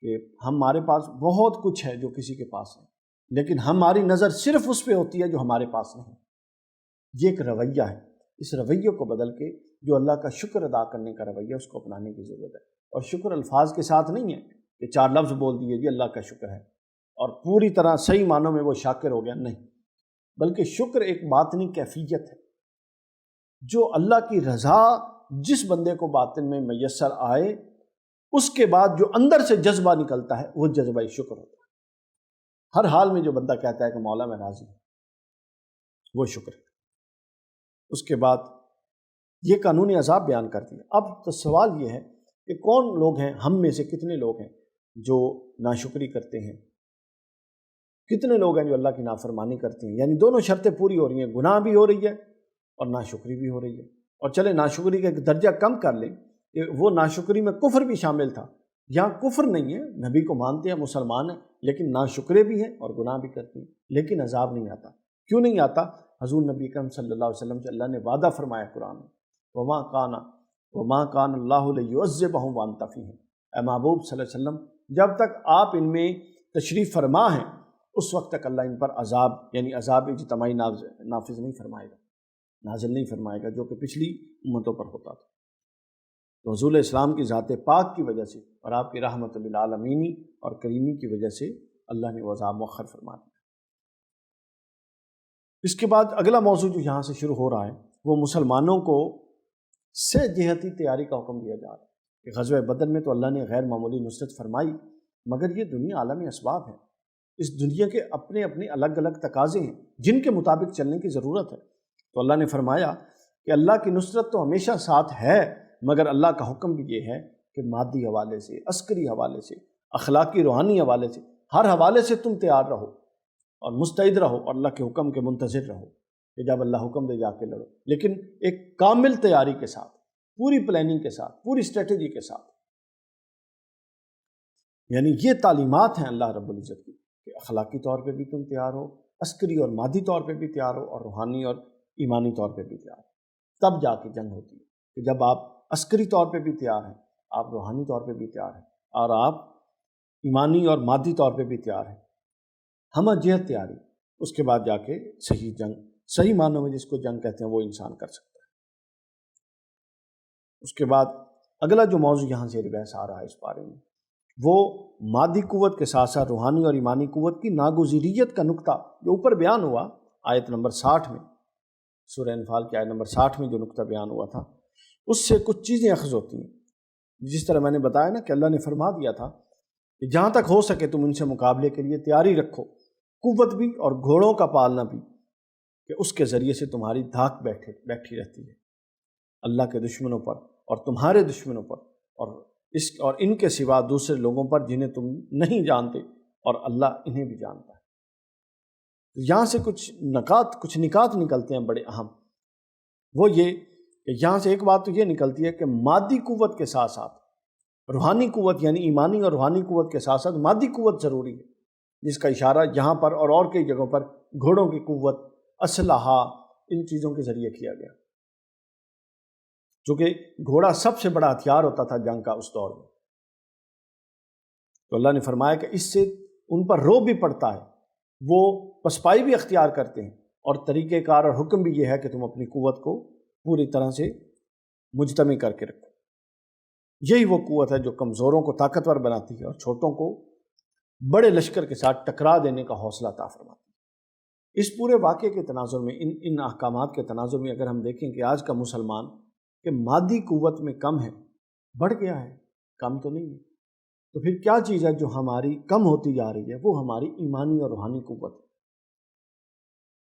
کہ ہمارے پاس بہت کچھ ہے جو کسی کے پاس ہے، لیکن ہماری نظر صرف اس پہ ہوتی ہے جو ہمارے پاس نہیں۔ یہ ایک رویہ ہے، اس رویے کو بدل کے جو اللہ کا شکر ادا کرنے کا رویہ اس کو اپنانے کی ضرورت ہے۔ اور شکر الفاظ کے ساتھ نہیں ہے کہ 4 لفظ بول دیے جی اللہ کا شکر ہے اور پوری طرح صحیح معنوں میں وہ شاکر ہو گیا، نہیں، بلکہ شکر ایک باطنی کیفیت ہے، جو اللہ کی رضا جس بندے کو باطن میں میسر آئے، اس کے بعد جو اندر سے جذبہ نکلتا ہے وہ جذبہ شکر ہوتا ہے۔ ہر حال میں جو بندہ کہتا ہے کہ مولا میں راضی ہوں، وہ شکر ہے۔ اس کے بعد یہ قانون عذاب بیان کر دیا۔ اب تو سوال یہ ہے کہ کون لوگ ہیں، ہم میں سے کتنے لوگ ہیں جو ناشکری کرتے ہیں، کتنے لوگ ہیں جو اللہ کی نافرمانی کرتے ہیں، یعنی دونوں شرطیں پوری ہو رہی ہیں، گناہ بھی ہو رہی ہے اور ناشکری بھی ہو رہی ہے۔ اور چلے ناشکری کا ایک درجہ کم کر لیں کہ وہ ناشکری میں کفر بھی شامل تھا، یہاں کفر نہیں ہے، نبی کو مانتے ہیں، مسلمان ہیں، لیکن ناشکرے بھی ہیں اور گناہ بھی کرتے ہیں، لیکن عذاب نہیں آتا۔ کیوں نہیں آتا؟ حضور نبی اکرم صلی اللہ علیہ وسلم سے اللہ نے وعدہ فرمایا قرآن میں، وَمَا كَانَ اللَّهُ لِيُعَذِّبَهُمْ وَأَنْتَ فِيهِمْ، اے محبوب صلی اللہ علیہ وسلم جب تک آپ ان میں تشریف فرما ہیں اس وقت تک اللہ ان پر عذاب یعنی عذاب اجتماعی نافذ نہیں فرمائے گا، نازل نہیں فرمائے گا، جو کہ پچھلی امتوں پر ہوتا تھا۔ تو حضور اسلام کی ذات پاک کی وجہ سے اور آپ کی رحمت للعالمینی اور کریمی کی وجہ سے اللہ نے وہ عذاب مؤخر فرما دیا۔ اس کے بعد اگلا موضوع جو یہاں سے شروع ہو رہا ہے وہ مسلمانوں کو سے جہتی تیاری کا حکم دیا جا رہا ہے کہ غزوہ بدر میں تو اللہ نے غیر معمولی نصرت فرمائی، مگر یہ دنیا عالمی اسباب ہے، اس دنیا کے اپنے اپنے الگ الگ تقاضے ہیں جن کے مطابق چلنے کی ضرورت ہے۔ تو اللہ نے فرمایا کہ اللہ کی نصرت تو ہمیشہ ساتھ ہے، مگر اللہ کا حکم بھی یہ ہے کہ مادی حوالے سے، عسکری حوالے سے، اخلاقی روحانی حوالے سے، ہر حوالے سے تم تیار رہو اور مستعد رہو اور اللہ کے حکم کے منتظر رہو کہ جب اللہ حکم دے جا کے لڑو، لیکن ایک کامل تیاری کے ساتھ، پوری پلاننگ کے ساتھ، پوری اسٹریٹجی کے ساتھ۔ یعنی یہ تعلیمات ہیں اللہ رب العزت کی کہ اخلاقی طور پہ بھی تم تیار ہو، عسکری اور مادی طور پہ بھی تیار ہو، اور روحانی اور ایمانی طور پہ بھی تیار ہو، تب جا کے جنگ ہوتی ہے۔ کہ جب آپ عسکری طور پہ بھی تیار ہیں، آپ روحانی طور پہ بھی تیار ہیں، اور آپ ایمانی اور مادی طور پہ بھی تیار ہیں، ہمہ جہت تیاری، اس کے بعد جا کے صحیح جنگ، صحیح معنوں میں جس کو جنگ کہتے ہیں، وہ انسان کر سکتا ہے۔ اس کے بعد اگلا جو موضوع یہاں سے بحث آ رہا ہے اس بارے میں، وہ مادی قوت کے ساتھ ساتھ روحانی اور ایمانی قوت کی ناگزیریت کا نقطہ جو اوپر بیان ہوا آیت نمبر 60 میں، سورہ انفال کی آیت نمبر 60 میں جو نقطہ بیان ہوا تھا، اس سے کچھ چیزیں اخذ ہوتی ہیں۔ جس طرح میں نے بتایا نا کہ اللہ نے فرما دیا تھا کہ جہاں تک ہو سکے تم ان سے مقابلے کے لیے تیاری رکھو، قوت بھی اور گھوڑوں کا پالنا بھی، کہ اس کے ذریعے سے تمہاری دھاک بیٹھی رہتی ہے اللہ کے دشمنوں پر اور تمہارے دشمنوں پر، اور ان کے سوا دوسرے لوگوں پر جنہیں تم نہیں جانتے، اور اللہ انہیں بھی جانتا ہے۔ یہاں سے کچھ نکات نکلتے ہیں بڑے اہم۔ وہ یہ کہ یہاں سے ایک بات تو یہ نکلتی ہے کہ مادی قوت کے ساتھ ساتھ روحانی قوت، یعنی ایمانی اور روحانی قوت کے ساتھ ساتھ مادی قوت ضروری ہے، جس کا اشارہ یہاں پر اور کئی جگہوں پر گھوڑوں کی قوت، اسلحہ، ان چیزوں کے ذریعے کیا گیا، چونکہ گھوڑا سب سے بڑا ہتھیار ہوتا تھا جنگ کا اس دور میں۔ تو اللہ نے فرمایا کہ اس سے ان پر رعب بھی پڑتا ہے، وہ پسپائی بھی اختیار کرتے ہیں، اور طریقہ کار اور حکم بھی یہ ہے کہ تم اپنی قوت کو پوری طرح سے مجتمع کر کے رکھو۔ یہی وہ قوت ہے جو کمزوروں کو طاقتور بناتی ہے اور چھوٹوں کو بڑے لشکر کے ساتھ ٹکرا دینے کا حوصلہ عطا فرماتی ہے۔ اس پورے واقعے کے تناظر میں، ان احکامات کے تناظر میں اگر ہم دیکھیں کہ آج کا مسلمان کہ مادی قوت میں کم ہے، بڑھ گیا ہے، کم تو نہیں ہے، تو پھر کیا چیز ہے جو ہماری کم ہوتی جا رہی ہے؟ وہ ہماری ایمانی اور روحانی قوت ہے،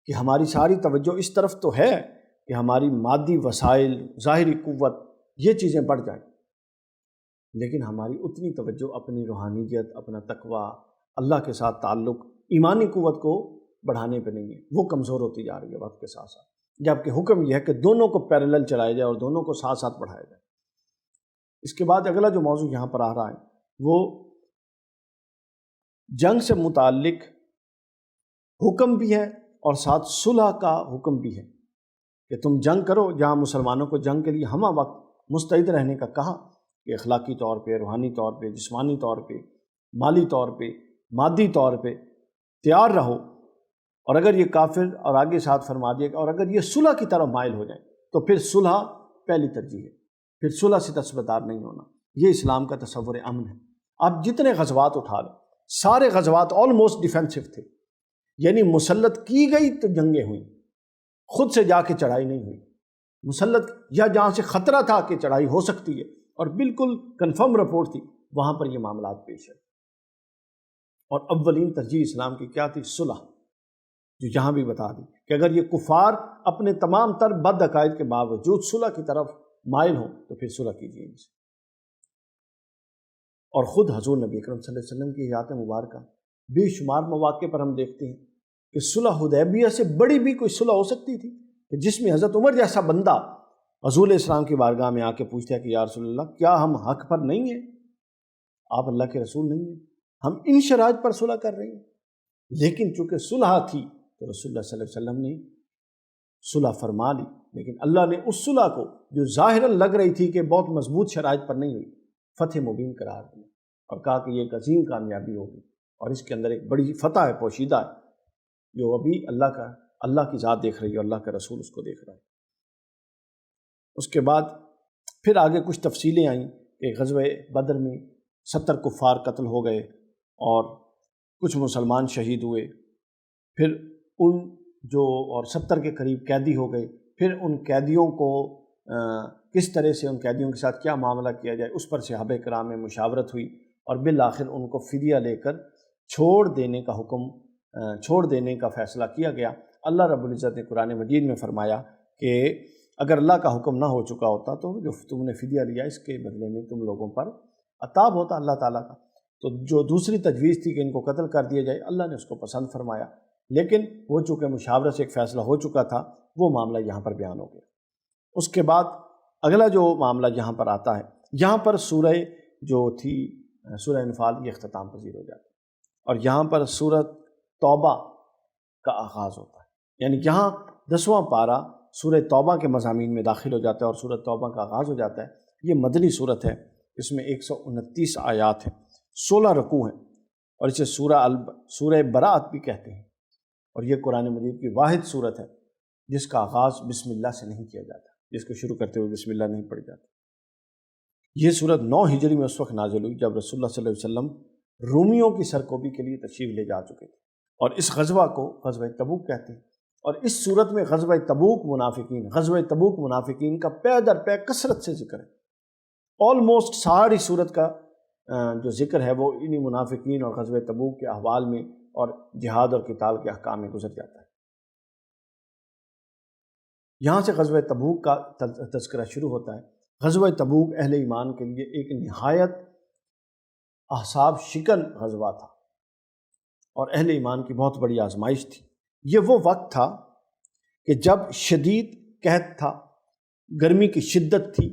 کہ ہماری ساری توجہ اس طرف تو ہے کہ ہماری مادی وسائل، ظاہری قوت، یہ چیزیں بڑھ جائیں، لیکن ہماری اتنی توجہ اپنی روحانیت، اپنا تقوی، اللہ کے ساتھ تعلق، ایمانی قوت کو بڑھانے پہ نہیں ہے، وہ کمزور ہوتی جا رہی ہے وقت کے ساتھ ساتھ۔ جبکہ حکم یہ ہے کہ دونوں کو پیرلل چلایا جائے اور دونوں کو ساتھ ساتھ بڑھایا جائے۔ اس کے بعد اگلا جو موضوع یہاں پر آ رہا ہے وہ جنگ سے متعلق حکم بھی ہے اور ساتھ صلح کا حکم بھی ہے، کہ تم جنگ کرو۔ جہاں مسلمانوں کو جنگ کے لیے ہمہ وقت مستعد رہنے کا کہا کہ اخلاقی طور پہ، روحانی طور پہ، جسمانی طور پہ، مالی طور پہ، مادی طور پہ تیار رہو، اور اگر یہ کافر، اور آگے ساتھ فرما دیا کہ اور اگر یہ صلح کی طرف مائل ہو جائیں تو پھر صلح پہلی ترجیح ہے، پھر صلح سے دستبردار نہیں ہونا۔ یہ اسلام کا تصور امن ہے۔ آپ جتنے غزوات اٹھا لیں، سارے غزوات آلموسٹ ڈیفینسو تھے، یعنی مسلط کی گئی تو جنگیں ہوئیں، خود سے جا کے چڑھائی نہیں ہوئی۔ مسلط یا جہاں سے خطرہ تھا کہ چڑھائی ہو سکتی ہے اور بالکل کنفرم رپورٹ تھی، وہاں پر یہ معاملات پیش ہے۔ اور اولین ترجیح اسلام کی کیا تھی؟ صلح، جو یہاں بھی بتا دی کہ اگر یہ کفار اپنے تمام تر بد عقائد کے باوجود صلح کی طرف مائل ہوں تو پھر صلح کیجیے ان سے۔ اور خود حضور نبی اکرم صلی اللہ علیہ وسلم کی حیات مبارکہ بے شمار مواقع پر ہم دیکھتے ہیں کہ صلح حدیبیہ سے بڑی بھی کوئی صلح ہو سکتی تھی، کہ جس میں حضرت عمر جیسا بندہ حضور اسلام کی بارگاہ میں آ کے پوچھتا ہے کہ یا رسول اللہ، کیا ہم حق پر نہیں ہیں؟ آپ اللہ کے رسول نہیں ہیں، ہم ان شرائط پر صلح کر رہے ہیں۔ لیکن چونکہ صلح تھی تو رسول اللہ صلی اللہ علیہ وسلم نے صلح فرما لی، لیکن اللہ نے اس صلح کو جو ظاہراً لگ رہی تھی کہ بہت مضبوط شرائط پر نہیں ہوئی، فتح مبین قرار دیا اور کہا کہ یہ ایک عظیم کامیابی ہوگی، اور اس کے اندر ایک بڑی فتح ہے، پوشیدہ ہے، جو ابھی اللہ کی ذات دیکھ رہی ہے اور اللہ کا رسول اس کو دیکھ رہا ہے۔ اس کے بعد پھر آگے کچھ تفصیلیں آئیں کہ غزوہ بدر میں 70 کفار قتل ہو گئے اور کچھ مسلمان شہید ہوئے، پھر ان اور 70 کے قریب قیدی ہو گئے، پھر ان قیدیوں کو کس طرح سے ان قیدیوں کے ساتھ کیا معاملہ کیا جائے، اس پر صحابہ کرام میں مشاورت ہوئی، اور بالآخر ان کو فدیہ لے کر چھوڑ دینے کا فیصلہ کیا گیا۔ اللہ رب العزت نے قرآن مجید میں فرمایا کہ اگر اللہ کا حکم نہ ہو چکا ہوتا تو جو تم نے فدیہ لیا اس کے بدلے میں تم لوگوں پر عطاب ہوتا اللہ تعالیٰ کا۔ تو جو دوسری تجویز تھی کہ ان کو قتل کر دیا جائے، اللہ نے اس کو پسند فرمایا، لیکن وہ چونکہ مشاورت سے ایک فیصلہ ہو چکا تھا، وہ معاملہ یہاں پر بیان ہو گیا۔ اس کے بعد اگلا جو معاملہ یہاں پر آتا ہے، یہاں پر سورہ جو تھی سورہ انفال، یہ اختتام پذیر ہو جاتی ہے۔ اور یہاں پر سورۃ توبہ کا آغاز ہوتا ہے، یعنی یہاں 10واں پارہ سورہ توبہ کے مضامین میں داخل ہو جاتا ہے اور سورۃ توبہ کا آغاز ہو جاتا ہے۔ یہ مدنی صورت ہے، اس میں 129 آیات ہیں، 16 رکوع ہیں، اور اسے سورہ براءت بھی کہتے ہیں، اور یہ قرآن مجید کی واحد صورت ہے جس کا آغاز بسم اللہ سے نہیں کیا جاتا، جس کو شروع کرتے ہوئے بسم اللہ نہیں پڑھی جاتی۔ یہ صورت 9 ہجری میں اس وقت نازل ہوئی جب رسول اللہ صلی اللہ علیہ وسلم رومیوں کی سرکوبی کے لیے تشریف لے جا چکے تھے، اور اس غزوہ کو غزوہ تبوک کہتے ہیں۔ اور اس صورت میں غزوہ تبوک منافقین کا پے در پے کثرت سے ذکر ہے۔ آلموسٹ ساری صورت کا جو ذکر ہے وہ انہی منافقین اور غزوہ تبوک کے احوال میں اور جہاد اور قتال کے احکام میں گزر جاتا ہے۔ یہاں سے غزوہ تبوک کا تذکرہ شروع ہوتا ہے۔ غزوہ تبوک اہل ایمان کے لیے ایک نہایت احساب شکن غزوہ تھا اور اہل ایمان کی بہت بڑی آزمائش تھی۔ یہ وہ وقت تھا کہ جب شدید قحط تھا، گرمی کی شدت تھی،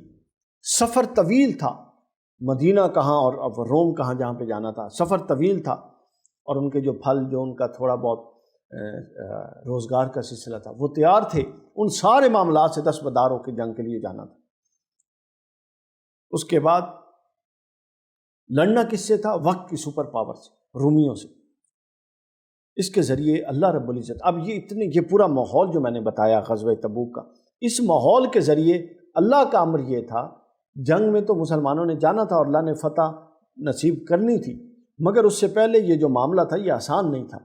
سفر طویل تھا، مدینہ کہاں اور روم کہاں جہاں پہ جانا تھا، سفر طویل تھا، اور ان کے جو پھل جو ان کا تھوڑا بہت روزگار کا سلسلہ تھا وہ تیار تھے، ان سارے معاملات سے دستبردار ہو کے جنگ کے لیے جانا تھا۔ اس کے بعد لڑنا کس سے تھا؟ وقت کی سپر پاور سے، رومیوں سے۔ اس کے ذریعے اللہ رب العزت، اب یہ پورا ماحول جو میں نے بتایا غزوہ تبوک کا، اس ماحول کے ذریعے اللہ کا امر یہ تھا، جنگ میں تو مسلمانوں نے جانا تھا اور اللہ نے فتح نصیب کرنی تھی، مگر اس سے پہلے یہ جو معاملہ تھا یہ آسان نہیں تھا۔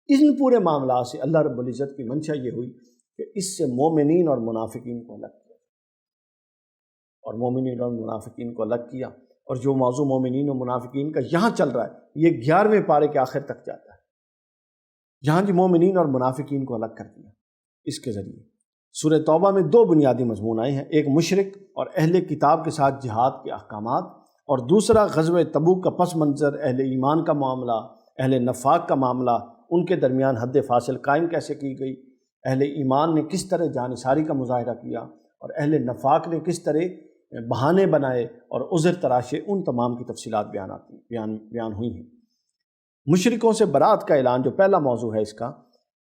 ان پورے معاملات سے اللہ رب العزت کی منشا یہ ہوئی کہ اس سے مومنین اور منافقین کو الگ کیا، اور مومنین اور منافقین کو الگ کیا، اور جو موضوع مومنین اور منافقین کا یہاں چل رہا ہے یہ 11ویں پارے کے آخر تک جاتا ہے۔ یہاں جی مومنین اور منافقین کو الگ کر دیا۔ اس کے ذریعے سورہ توبہ میں 2 بنیادی مضمون آئے ہیں، ایک مشرک اور اہل کتاب کے ساتھ جہاد کے احکامات، اور دوسرا غزوہ تبوک کا پس منظر، اہل ایمان کا معاملہ، اہل نفاق کا معاملہ، ان کے درمیان حد فاصل قائم کیسے کی گئی، اہل ایمان نے کس طرح جانثاری کا مظاہرہ کیا، اور اہل نفاق نے کس طرح بہانے بنائے اور عذر تراشے، ان تمام کی تفصیلات بیان ہوئی ہیں۔ مشرکوں سے برات کا اعلان جو پہلا موضوع ہے اس کا،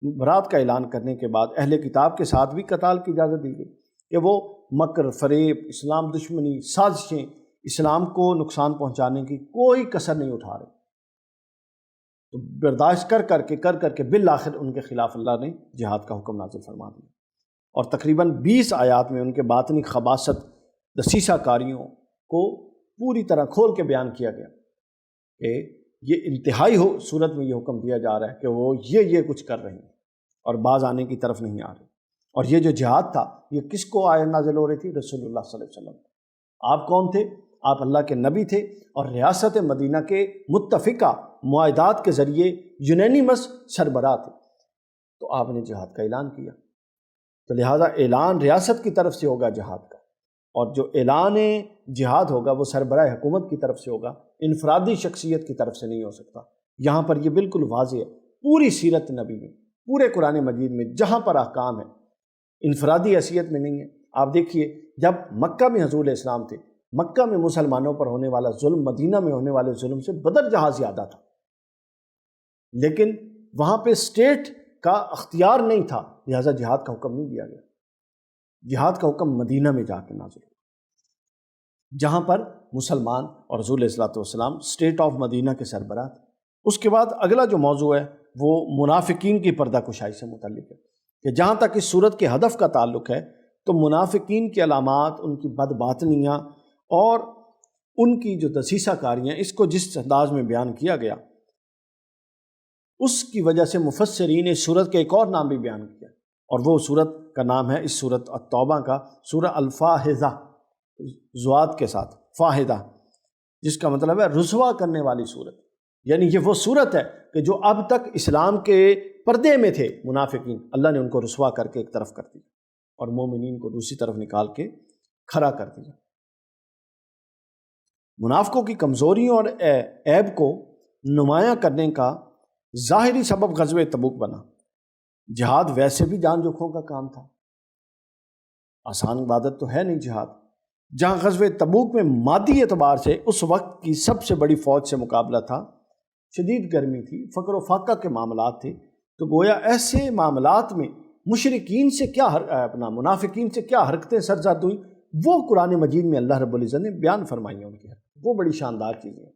برات کا اعلان کرنے کے بعد اہل کتاب کے ساتھ بھی قتال کی اجازت دی گئی کہ وہ مکر، فریب، اسلام دشمنی، سازشیں، اسلام کو نقصان پہنچانے کی کوئی کسر نہیں اٹھا رہے، تو برداشت کر کے بالآخر ان کے خلاف اللہ نے جہاد کا حکم نازل فرما دیا، اور تقریباً 20 آیات میں ان کے باطنی خباثت، دسیسہ کاریوں کو پوری طرح کھول کے بیان کیا گیا کہ یہ انتہائی صورت میں یہ حکم دیا جا رہا ہے کہ وہ یہ کچھ کر رہے ہیں اور باز آنے کی طرف نہیں آ رہے۔ اور یہ جو جہاد تھا یہ کس کو آیت نازل ہو رہی تھی؟ رسول اللہ صلی اللہ علیہ وسلم۔ آپ کون تھے؟ آپ اللہ کے نبی تھے، اور ریاست مدینہ کے متفقہ معاہدات کے ذریعے یونینیمس سربراہ تھے، تو آپ نے جہاد کا اعلان کیا، تو لہٰذا اعلان ریاست کی طرف سے ہوگا جہاد کا، اور جو اعلان جہاد ہوگا وہ سربراہ حکومت کی طرف سے ہوگا، انفرادی شخصیت کی طرف سے نہیں ہو سکتا۔ یہاں پر یہ بالکل واضح ہے، پوری سیرت نبی میں، پورے قرآن مجید میں جہاں پر احکام ہے انفرادی حیثیت میں نہیں ہے۔ آپ دیکھیے جب مکہ میں حضور علیہ السلام تھے، مکہ میں مسلمانوں پر ہونے والا ظلم مدینہ میں ہونے والے ظلم سے بدر جہاں زیادہ تھا، لیکن وہاں پہ اسٹیٹ کا اختیار نہیں تھا، لہٰذا جہاد کا حکم نہیں دیا گیا۔ جہاد کا حکم مدینہ میں جا کے نازل ہوا، جہاں پر مسلمان اور رسول علیہ السلام اسٹیٹ آف مدینہ کے سربراہ تھے۔ اس کے بعد اگلا جو موضوع ہے وہ منافقین کی پردہ کشائی سے متعلق ہے، کہ جہاں تک اس صورت کے ہدف کا تعلق ہے تو منافقین کی علامات، ان کی بدباطنیاں اور ان کی جو دسیسہ کاریاں، اس کو جس انداز میں بیان کیا گیا اس کی وجہ سے مفسرین نے اس صورت کا ایک اور نام بھی بیان کیا، اور وہ صورت کا نام ہے اس صورت التوبہ کا سورہ الفاحظہ، زوات کے ساتھ فاحدہ، جس کا مطلب ہے رسوا کرنے والی صورت۔ یعنی یہ وہ صورت ہے کہ جو اب تک اسلام کے پردے میں تھے منافقین، اللہ نے ان کو رسوا کر کے ایک طرف کر دیا اور مومنین کو دوسری طرف نکال کے کھڑا کر دیا۔ منافقوں کی کمزوریوں اور عیب کو نمایاں کرنے کا ظاہری سبب غزوہ تبوک بنا۔ جہاد ویسے بھی جان جوکھوں کا کام تھا، آسان عبادت تو ہے نہیں جہاد، جہاں غزوہ تبوک میں مادی اعتبار سے اس وقت کی سب سے بڑی فوج سے مقابلہ تھا شدید گرمی تھی، فقر و فاقہ کے معاملات تھے، تو گویا ایسے معاملات میں مشرکین سے کیا منافقین سے کیا حرکتیں سرزد ہوئیں، وہ قرآن مجید میں اللہ رب العزت نے بیان فرمائی ہیں ان کی حرکتیں، وہ بڑی شاندار چیزیں ہیں۔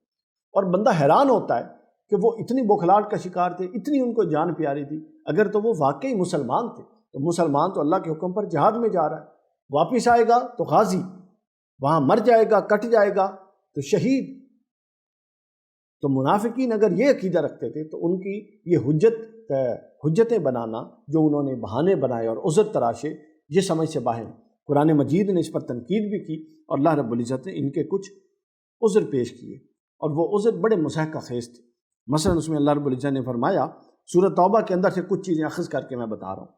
اور بندہ حیران ہوتا ہے کہ وہ اتنی بوکھلاہٹ کا شکار تھے، اتنی ان کو جان پیاری تھی، اگر تو وہ واقعی مسلمان تھے، تو مسلمان تو اللہ کے حکم پر جہاد میں جا رہا ہے، واپس آئے گا تو غازی، وہاں مر جائے گا، کٹ جائے گا تو شہید۔ تو منافقین اگر یہ عقیدہ رکھتے تھے تو ان کی یہ حجتیں بنانا جو انہوں نے بہانے بنائے اور عذر تراشے، یہ سمجھ سے باہر۔ قرآن مجید نے اس پر تنقید بھی کی اور اللہ رب العزت نے ان کے کچھ عذر پیش کیے، اور وہ عذر بڑے مضحکہ خیز تھے۔ مثلا اس میں اللہ رب العزت نے فرمایا، سورۃ توبہ کے اندر سے کچھ چیزیں اخذ کر کے میں بتا رہا ہوں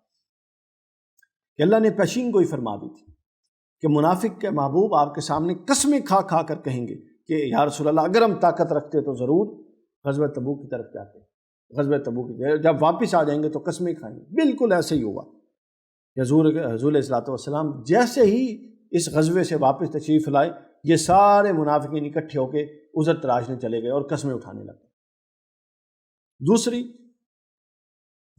کہ اللہ نے پیشین گوئی فرما دی تھی کہ منافق کے محبوب آپ کے سامنے قسمیں کھا کھا کر کہیں گے کہ یا رسول اللہ اگر ہم طاقت رکھتے تو ضرور غزوہ تبوک کی طرف جاتے، غزوہ تبوک کی، جب واپس آ جائیں گے تو قسمیں کھائیں گے۔ بالکل ایسے ہی ہوا۔ حضور علیہ الصلوۃ والسلام جیسے ہی اس غزوے سے واپس تشریف لائے، یہ سارے منافقین اکٹھے ہو کے عذر تراشنے چلے گئے اور قسمیں اٹھانے لگے۔ دوسری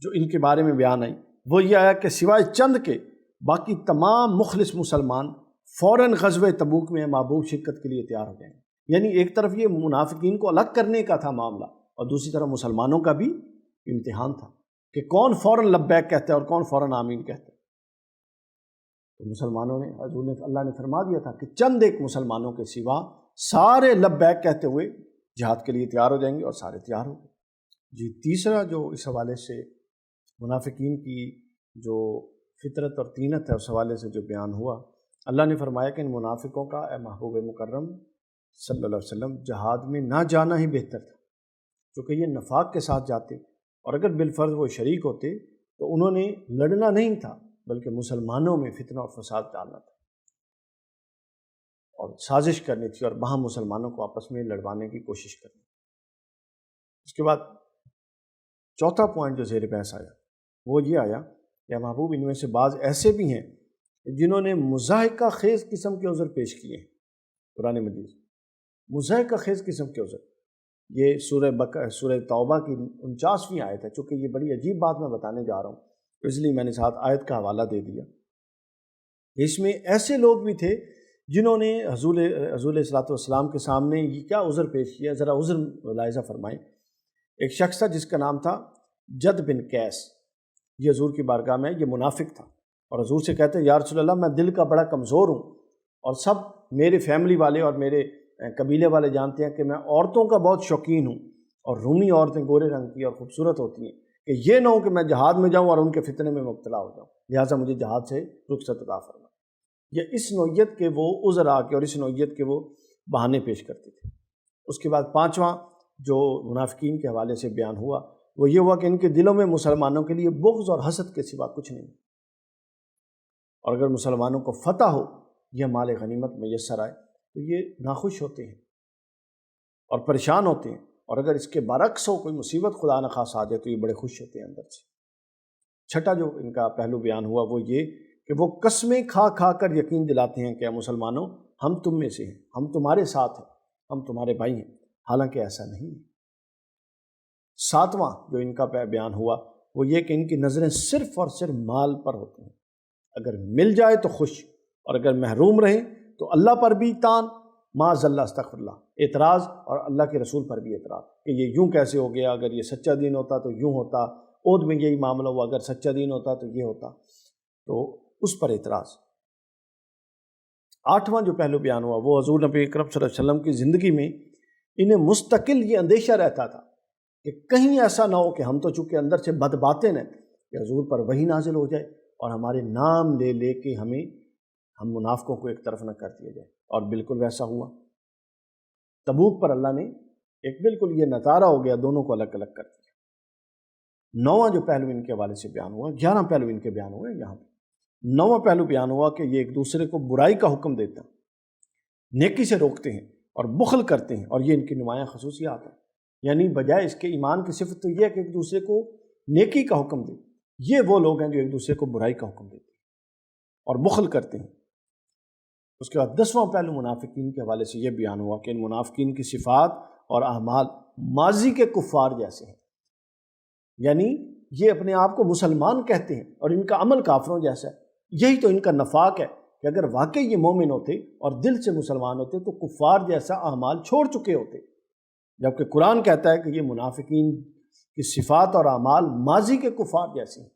جو ان کے بارے میں بیان آئی وہ یہ آیا کہ سوائے چند کے باقی تمام مخلص مسلمان فوراً غزوہ تبوک میں محبوب شرکت کے لیے تیار ہو جائیں گے۔ یعنی ایک طرف یہ منافقین کو الگ کرنے کا تھا معاملہ، اور دوسری طرف مسلمانوں کا بھی امتحان تھا کہ کون فوراً لبیک کہتا ہے اور کون فوراً آمین کہتا ہے۔ تو مسلمانوں نے، حضور نے، اللہ نے فرما دیا تھا کہ چند ایک مسلمانوں کے سوا سارے لبیک کہتے ہوئے جہاد کے لیے تیار ہو جائیں گے، اور سارے تیار ہو گئے۔ جی تیسرا جو اس حوالے سے منافقین کی جو فطرت اور طینت ہے اس حوالے سے جو بیان ہوا، اللہ نے فرمایا کہ ان منافقوں کا اے محبوب مکرم صلی اللہ علیہ وسلم جہاد میں نہ جانا ہی بہتر تھا، چونکہ یہ نفاق کے ساتھ جاتے، اور اگر بالفرض وہ شریک ہوتے تو انہوں نے لڑنا نہیں تھا بلکہ مسلمانوں میں فتنہ اور فساد ڈالنا تھا، اور سازش کرنی تھی، اور وہاں مسلمانوں کو آپس میں لڑوانے کی کوشش کرنی۔ اس کے بعد چوتھا پوائنٹ جو زیر بحث آیا وہ یہ آیا کہ محبوب ان میں سے بعض ایسے بھی ہیں جنہوں نے مضحکہ خیز قسم کے عذر پیش کیے ہیں۔ قرآن مجید مضحکہ خیز قسم کے عذر، یہ سورہ توبہ کی 49ویں آیت ہے۔ چونکہ یہ بڑی عجیب بات میں بتانے جا رہا ہوں تو اس لیے میں نے ساتھ آیت کا حوالہ دے دیا۔ اس میں ایسے لوگ بھی تھے جنہوں نے حضور علیہ الصلوۃ والسلام کے سامنے یہ کیا عذر پیش کیا، ذرا عذر ملاحظہ فرمائیں۔ ایک شخص تھا جس کا نام تھا جد بن قیس، یہ حضور کی بارگاہ میں یہ منافق تھا، اور حضور سے کہتے یا رسول اللہ میں دل کا بڑا کمزور ہوں، اور سب میرے فیملی والے اور میرے قبیلے والے جانتے ہیں کہ میں عورتوں کا بہت شوقین ہوں، اور رومی عورتیں گورے رنگ کی اور خوبصورت ہوتی ہیں، کہ یہ نہ ہو کہ میں جہاد میں جاؤں اور ان کے فتنے میں مبتلا ہو جاؤں، لہٰذا مجھے جہاد سے رخصت عطا فرما۔ یہ اس نوعیت کے وہ عذر آ کے اور اس نوعیت کے وہ بہانے پیش کرتے تھے۔ اس کے بعد پانچواں جو منافقین کے حوالے سے بیان ہوا وہ یہ ہوا کہ ان کے دلوں میں مسلمانوں کے لیے بغض اور حسد کے سوا کچھ نہیں، اور اگر مسلمانوں کو فتح ہو، یہ مال غنیمت میسر آئے تو یہ ناخوش ہوتے ہیں اور پریشان ہوتے ہیں، اور اگر اس کے برعکس ہو، کوئی مصیبت خدا نخواستہ آ جائے تو یہ بڑے خوش ہوتے ہیں اندر سے۔ چھٹا جو ان کا پہلو بیان ہوا وہ یہ کہ وہ قسمیں کھا کھا کر یقین دلاتے ہیں کہ اے مسلمانوں ہم تم میں سے ہیں، ہم تمہارے ساتھ ہیں، ہم تمہارے بھائی ہیں، حالانکہ ایسا نہیں ہے۔ ساتواں جو ان کا بیان ہوا وہ یہ کہ ان کی نظریں صرف اور صرف مال پر ہوتی ہیں، اگر مل جائے تو خوش، اور اگر محروم رہیں تو اللہ پر بھی تان، معاذ اللہ استغفر اللہ، اعتراض، اور اللہ کے رسول پر بھی اعتراض کہ یہ یوں کیسے ہو گیا، اگر یہ سچا دین ہوتا تو یوں ہوتا، عہد میں یہی معاملہ ہوا، اگر سچا دین ہوتا تو یہ ہوتا، تو اس پر اعتراض۔ آٹھواں جو پہلو بیان ہوا وہ حضور نبی اکرم صلی اللہ علیہ وسلم کی زندگی میں انہیں مستقل یہ اندیشہ رہتا تھا کہ کہیں ایسا نہ ہو کہ ہم تو چونکہ اندر سے بد باطن ہیں کہ حضور پر وحی نازل ہو جائے اور ہمارے نام لے لے کے ہم منافقوں کو ایک طرف نہ کر دیا جائے، اور بالکل ویسا ہوا۔ تبوک پر اللہ نے ایک بالکل یہ نتارہ ہو گیا، دونوں کو الگ الگ کر دیا۔ نواں جو پہلو ان کے حوالے سے بیان ہوا، 11 پہلو ان کے بیان ہوئے یہاں پہ۔ نواں پہلو بیان ہوا کہ یہ ایک دوسرے کو برائی کا حکم دیتے ہیں، نیکی سے روکتے ہیں اور بخل کرتے ہیں، اور یہ ان کی نمایاں خصوصیات ہیں۔ یعنی بجائے اس کے ایمان کی صفت تو یہ ہے کہ ایک دوسرے کو نیکی کا حکم دیں، یہ وہ لوگ ہیں جو ایک دوسرے کو برائی کا حکم دیتے ہیں اور بخل کرتے ہیں۔ اس کے بعد 10واں پہلو منافقین کے حوالے سے یہ بیان ہوا کہ ان منافقین کی صفات اور اعمال ماضی کے کفار جیسے ہیں، یعنی یہ اپنے آپ کو مسلمان کہتے ہیں اور ان کا عمل کافروں جیسا ہے۔ یہی تو ان کا نفاق ہے کہ اگر واقعی یہ مومن ہوتے اور دل سے مسلمان ہوتے تو کفار جیسا اعمال چھوڑ چکے ہوتے، جبکہ قرآن کہتا ہے کہ یہ منافقین کی صفات اور اعمال ماضی کے کفار جیسے ہیں۔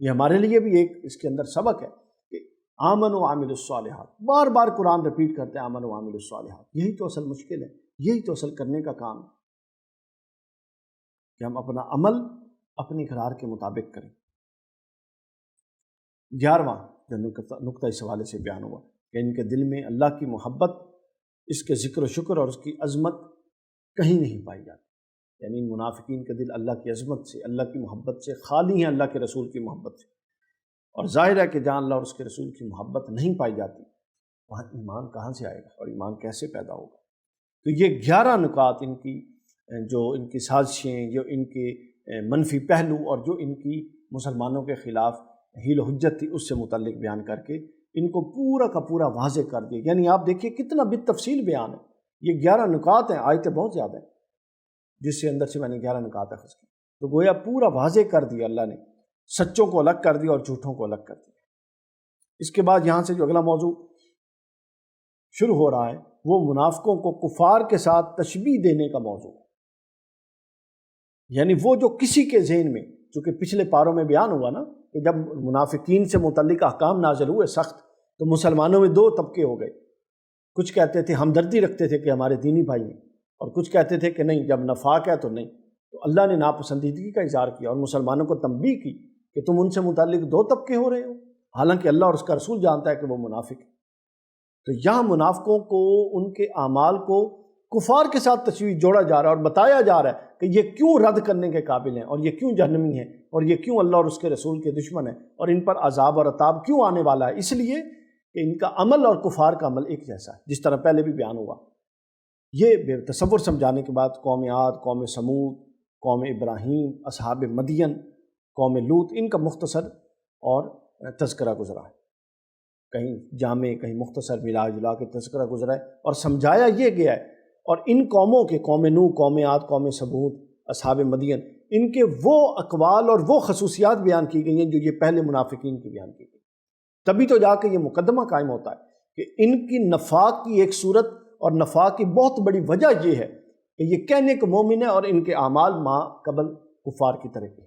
یہ ہمارے لیے بھی ایک اس کے اندر سبق ہے کہ آمن و عامل الصالحات، بار بار قرآن رپیٹ کرتے ہیں آمن و عامل الصالحات۔ یہی تو اصل مشکل ہے، یہی تو اصل کرنے کا کام ہے کہ ہم اپنا عمل اپنی اقرار کے مطابق کریں۔ 11واں جو نقطہ اس حوالے سے بیان ہوا کہ ان کے دل میں اللہ کی محبت، اس کے ذکر و شکر اور اس کی عظمت کہیں نہیں پائی جاتی، یعنی ان منافقین کے دل اللہ کی عظمت سے، اللہ کی محبت سے خالی ہیں، اللہ کے رسول کی محبت سے۔ اور ظاہر ہے کہ جہاں اللہ اور اس کے رسول کی محبت نہیں پائی جاتی وہاں ایمان کہاں سے آئے گا اور ایمان کیسے پیدا ہوگا؟ تو یہ 11 نکات ان کی جو ان کی سازشیں، جو ان کے منفی پہلو اور جو ان کی مسلمانوں کے خلاف حیل و حجت تھی اس سے متعلق بیان کر کے ان کو پورا کا پورا واضح کر دیا۔ یعنی آپ دیکھیے کتنا بالتفصیل بیان ہے، یہ 11 نکات ہیں، آیتیں بہت زیادہ ہیں، جس سے اندر سے میں نے 11 نکات اخذ کی، تو گویا پورا واضح کر دیا اللہ نے، سچوں کو الگ کر دیا اور جھوٹوں کو الگ کر دیا۔ اس کے بعد یہاں سے جو اگلا موضوع شروع ہو رہا ہے وہ منافقوں کو کفار کے ساتھ تشبیہ دینے کا موضوع ہے، یعنی وہ جو کسی کے ذہن میں، چونکہ پچھلے پاروں میں بیان ہوا نا کہ جب منافقین سے متعلق احکام نازل ہوئے سخت تو مسلمانوں میں 2 طبقے ہو گئے، کچھ کہتے تھے ہمدردی رکھتے تھے کہ ہمارے دینی بھائی ہیں، اور کچھ کہتے تھے کہ نہیں جب نفاق ہے تو نہیں۔ تو اللہ نے ناپسندیدگی کا اظہار کیا اور مسلمانوں کو تنبیہ کی کہ تم ان سے متعلق 2 طبقے ہو رہے ہو، حالانکہ اللہ اور اس کا رسول جانتا ہے کہ وہ منافق ہے۔ تو یہاں منافقوں کو ان کے اعمال کو کفار کے ساتھ تشبیہ جوڑا جا رہا ہے اور بتایا جا رہا ہے کہ یہ کیوں رد کرنے کے قابل ہیں اور یہ کیوں جہنمی ہیں اور یہ کیوں اللہ اور اس کے رسول کے دشمن ہیں اور ان پر عذاب اور عطاب کیوں آنے والا ہے، اس لیے کہ ان کا عمل اور کفار کا عمل ایک جیسا ہے، جس طرح پہلے بھی بیان ہوا۔ یہ بے تصور سمجھانے کے بعد قوم عاد، قوم سمود، قوم ابراہیم، اصحاب مدین، قوم لوط، ان کا مختصر اور تذکرہ گزرا ہے، کہیں جامع کہیں مختصر ملا جلا کے تذکرہ گزرا ہے اور سمجھایا یہ گیا ہے، اور ان قوموں کے قوم نوح، قوم عاد، قوم سمود، اصحاب مدین، ان کے وہ اقوال اور وہ خصوصیات بیان کی گئی ہیں جو یہ پہلے منافقین کی بیان کی گئی، تبھی تو جا کے یہ مقدمہ قائم ہوتا ہے کہ ان کی نفاق کی ایک صورت اور نفاق کی بہت بڑی وجہ یہ ہے کہ یہ کہنے کو مومن ہے اور ان کے اعمال ما قبل کفار کی طرح کے۔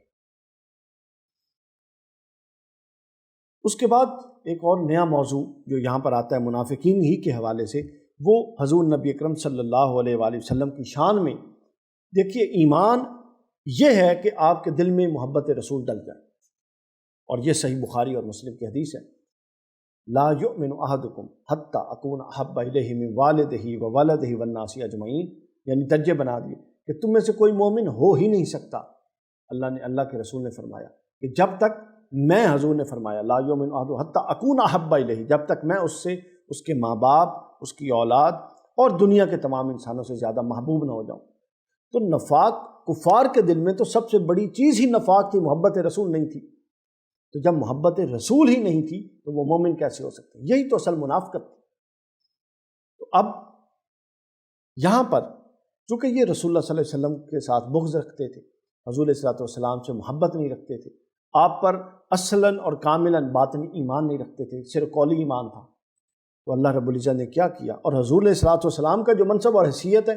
اس کے بعد ایک اور نیا موضوع جو یہاں پر آتا ہے منافقین ہی کے حوالے سے، وہ حضور نبی اکرم صلی اللہ علیہ وآلہ وسلم کی شان میں دیکھیے ایمان یہ ہے کہ آپ کے دل میں محبت رسول ڈل جائے، اور یہ صحیح بخاری اور مسلم کی حدیث ہے، لا یؤمن احدکم حتی اکون احب الیہ من والدہ وولدہ والناس اجمعین، یعنی درجے بنا دیے کہ تم میں سے کوئی مومن ہو ہی نہیں سکتا، اللہ کے رسول نے فرمایا کہ جب تک میں، حضور نے فرمایا لا یؤمن احدکم حتی اکون احب الیہ، جب تک میں اس سے، اس کے ماں باپ، اس کی اولاد اور دنیا کے تمام انسانوں سے زیادہ محبوب نہ ہو جاؤں۔ تو نفاق کفار کے دل میں تو سب سے بڑی چیز ہی نفاق تھی، محبت رسول نہیں تھی، تو جب محبت رسول ہی نہیں تھی تو وہ مومن کیسے ہو سکتے؟ یہی تو اصل منافقت تھی۔ تو اب یہاں پر چونکہ یہ رسول اللہ صلی اللہ علیہ وسلم کے ساتھ بغض رکھتے تھے، حضور علیہ الصلوۃ والسلام سے محبت نہیں رکھتے تھے، آپ پر اصلاً اور کاملاً باطنی ایمان نہیں رکھتے تھے، صرف قولی ایمان تھا، تو اللہ رب العزت نے کیا کیا، اور حضور علیہ الصلوۃ والسلام کا جو منصب اور حیثیت ہے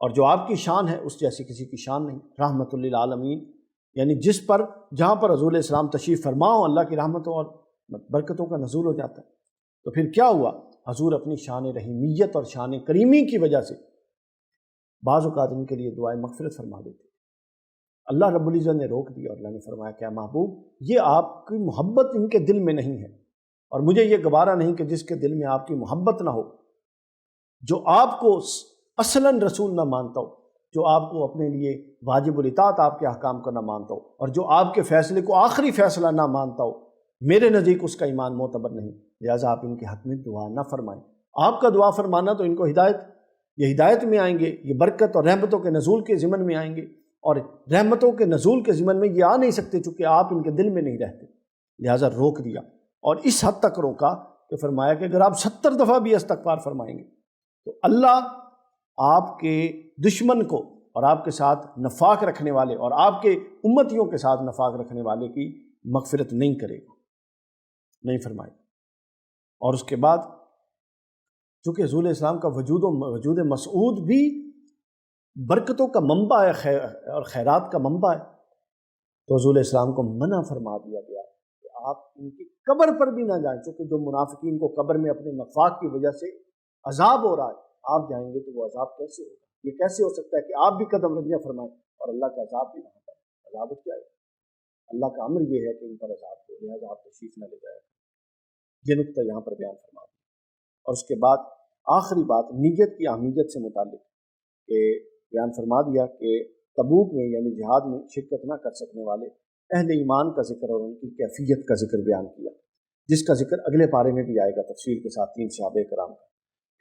اور جو آپ کی شان ہے اس جیسی کسی کی شان نہیں، رحمت للعالمین، یعنی جہاں پر حضور علیہ السلام تشریف فرما ہو اللہ کی رحمتوں اور برکتوں کا نزول ہو جاتا ہے۔ تو پھر کیا ہوا، حضور اپنی شان رحیمیت اور شان کریمی کی وجہ سے بعض اوقات ان کے لیے دعائیں مغفرت فرما دیتے، اللہ رب العزت نے روک دیا اور اللہ نے فرمایا کہ محبوب یہ آپ کی محبت ان کے دل میں نہیں ہے، اور مجھے یہ گوارا نہیں کہ جس کے دل میں آپ کی محبت نہ ہو، جو آپ کو اصلاً رسول نہ مانتا ہو، جو آپ کو اپنے لیے واجب الاطاعت آپ کے احکام کو نہ مانتا ہو، اور جو آپ کے فیصلے کو آخری فیصلہ نہ مانتا ہو، میرے نزدیک اس کا ایمان معتبر نہیں، لہٰذا آپ ان کے حق میں دعا نہ فرمائیں۔ آپ کا دعا فرمانا تو ان کو یہ ہدایت میں آئیں گے، یہ برکت اور رحمتوں کے نزول کے ضمن میں آئیں گے، اور رحمتوں کے نزول کے ضمن میں یہ آ نہیں سکتے چونکہ آپ ان کے دل میں نہیں رہتے، لہٰذا روک دیا، اور اس حد تک روکا کہ فرمایا کہ اگر آپ 70 دفعہ بھی استغفار فرمائیں گے تو اللہ آپ کے دشمن کو اور آپ کے ساتھ نفاق رکھنے والے اور آپ کے امتیوں کے ساتھ نفاق رکھنے والے کی مغفرت نہیں کرے گا، نہیں فرمائے گا۔ اور اس کے بعد چونکہ حضور اسلام کا وجود مسعود بھی برکتوں کا منبع ہے اور خیرات کا منبع ہے، تو حضور اسلام کو منع فرما دیا گیا کہ آپ ان کی قبر پر بھی نہ جائیں، چونکہ جو منافقین کو قبر میں اپنے نفاق کی وجہ سے عذاب ہو رہا ہے، آپ جائیں گے تو وہ عذاب کیسے ہوگا؟ یہ کیسے ہو سکتا ہے کہ آپ بھی قدم رنجیاں فرمائیں اور اللہ کا عذاب بھی وہاں پر؟ عذاب اٹھ جائے گا۔ اللہ کا امر یہ ہے کہ ان پر عذاب ہو، لہٰذا آپ تشریف نہ لے جائے۔ یہ نقطہ یہاں پر بیان فرما دیا۔ اور اس کے بعد آخری بات نیت کی اہمیت سے متعلق کہ بیان فرما دیا کہ تبوک میں یعنی جہاد میں شرکت نہ کر سکنے والے اہل ایمان کا ذکر اور ان کی کیفیت کا ذکر بیان کیا، جس کا ذکر اگلے پارے میں بھی آئے گا تفصیل کے ساتھ 3 صحابہ کرام کا۔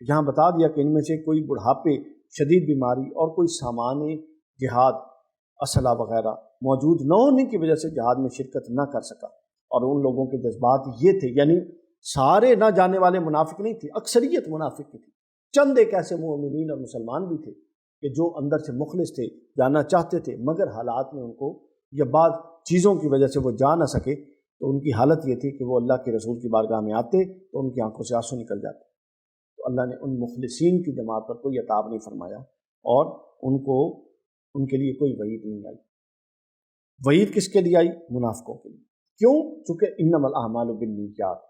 یہاں بتا دیا کہ ان میں سے کوئی بڑھاپے، شدید بیماری اور کوئی سامان جہاد اسلحہ وغیرہ موجود نہ ہونے کی وجہ سے جہاد میں شرکت نہ کر سکا، اور ان لوگوں کے جذبات یہ تھے، یعنی سارے نہ جانے والے منافق نہیں تھے، اکثریت منافق کی تھی، چند ایک ایسے مومنین اور مسلمان بھی تھے کہ جو اندر سے مخلص تھے، جانا چاہتے تھے، مگر حالات میں ان کو یا بعض چیزوں کی وجہ سے وہ جا نہ سکے، تو ان کی حالت یہ تھی کہ وہ اللہ کے رسول کی بارگاہ میں آتے تو ان کی آنکھوں سے آنسو نکل جاتے۔ تو اللہ نے ان مخلصین کی جماعت پر کوئی عتاب نہیں فرمایا اور ان کے لیے کوئی وعید نہیں آئی۔ وعید کس کے لیے آئی؟ منافقوں کے لیے۔ کیوں؟ چونکہ انما الاعمال بالنیات،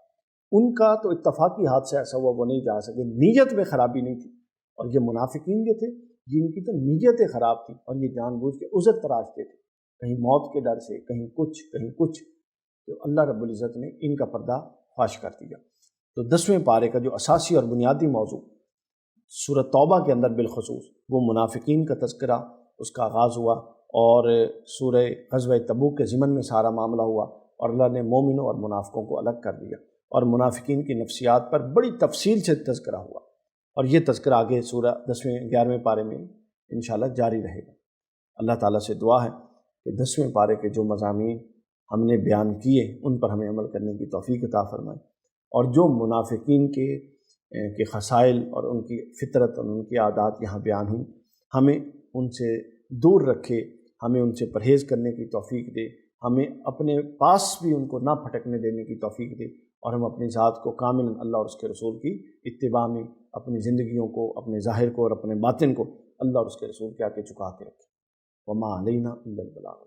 ان کا تو اتفاقی حادثہ ایسا ہوا وہ نہیں جا سکے، نیت میں خرابی نہیں تھی، اور یہ منافقین جو تھے جن کی تو نیتیں خراب تھیں اور یہ جان بوجھ کے عذر تراشتے تھے، کہیں موت کے ڈر سے، کہیں کچھ، تو اللہ رب العزت نے ان کا پردہ فاش کر دیا۔ تو 10ویں پارے کا جو اساسی اور بنیادی موضوع سورۃ توبہ کے اندر بالخصوص وہ منافقین کا تذکرہ، اس کا آغاز ہوا، اور سورہ غزوہ تبوک کے ضمن میں سارا معاملہ ہوا، اور اللہ نے مومنوں اور منافقوں کو الگ کر دیا، اور منافقین کی نفسیات پر بڑی تفصیل سے تذکرہ ہوا، اور یہ تذکرہ آگے سورہ 11ویں پارے میں انشاءاللہ جاری رہے گا۔ اللہ تعالیٰ سے دعا ہے کہ 10ویں پارے کے جو مضامین ہم نے بیان کیے ان پر ہمیں عمل کرنے کی توفیق عطا فرمائے، اور جو منافقین کے خصائل اور ان کی فطرت اور ان کی عادات یہاں بیان ہوئی، ہمیں ان سے دور رکھے، ہمیں ان سے پرہیز کرنے کی توفیق دے، ہمیں اپنے پاس بھی ان کو نہ پھٹکنے دینے کی توفیق دے، اور ہم اپنی ذات کو کامل اللہ اور اس کے رسول کی اتباع میں اپنی زندگیوں کو، اپنے ظاہر کو اور اپنے باطن کو اللہ اور اس کے رسول کے آگے جھکا کے رکھے۔ وما علینا الا البلاغ۔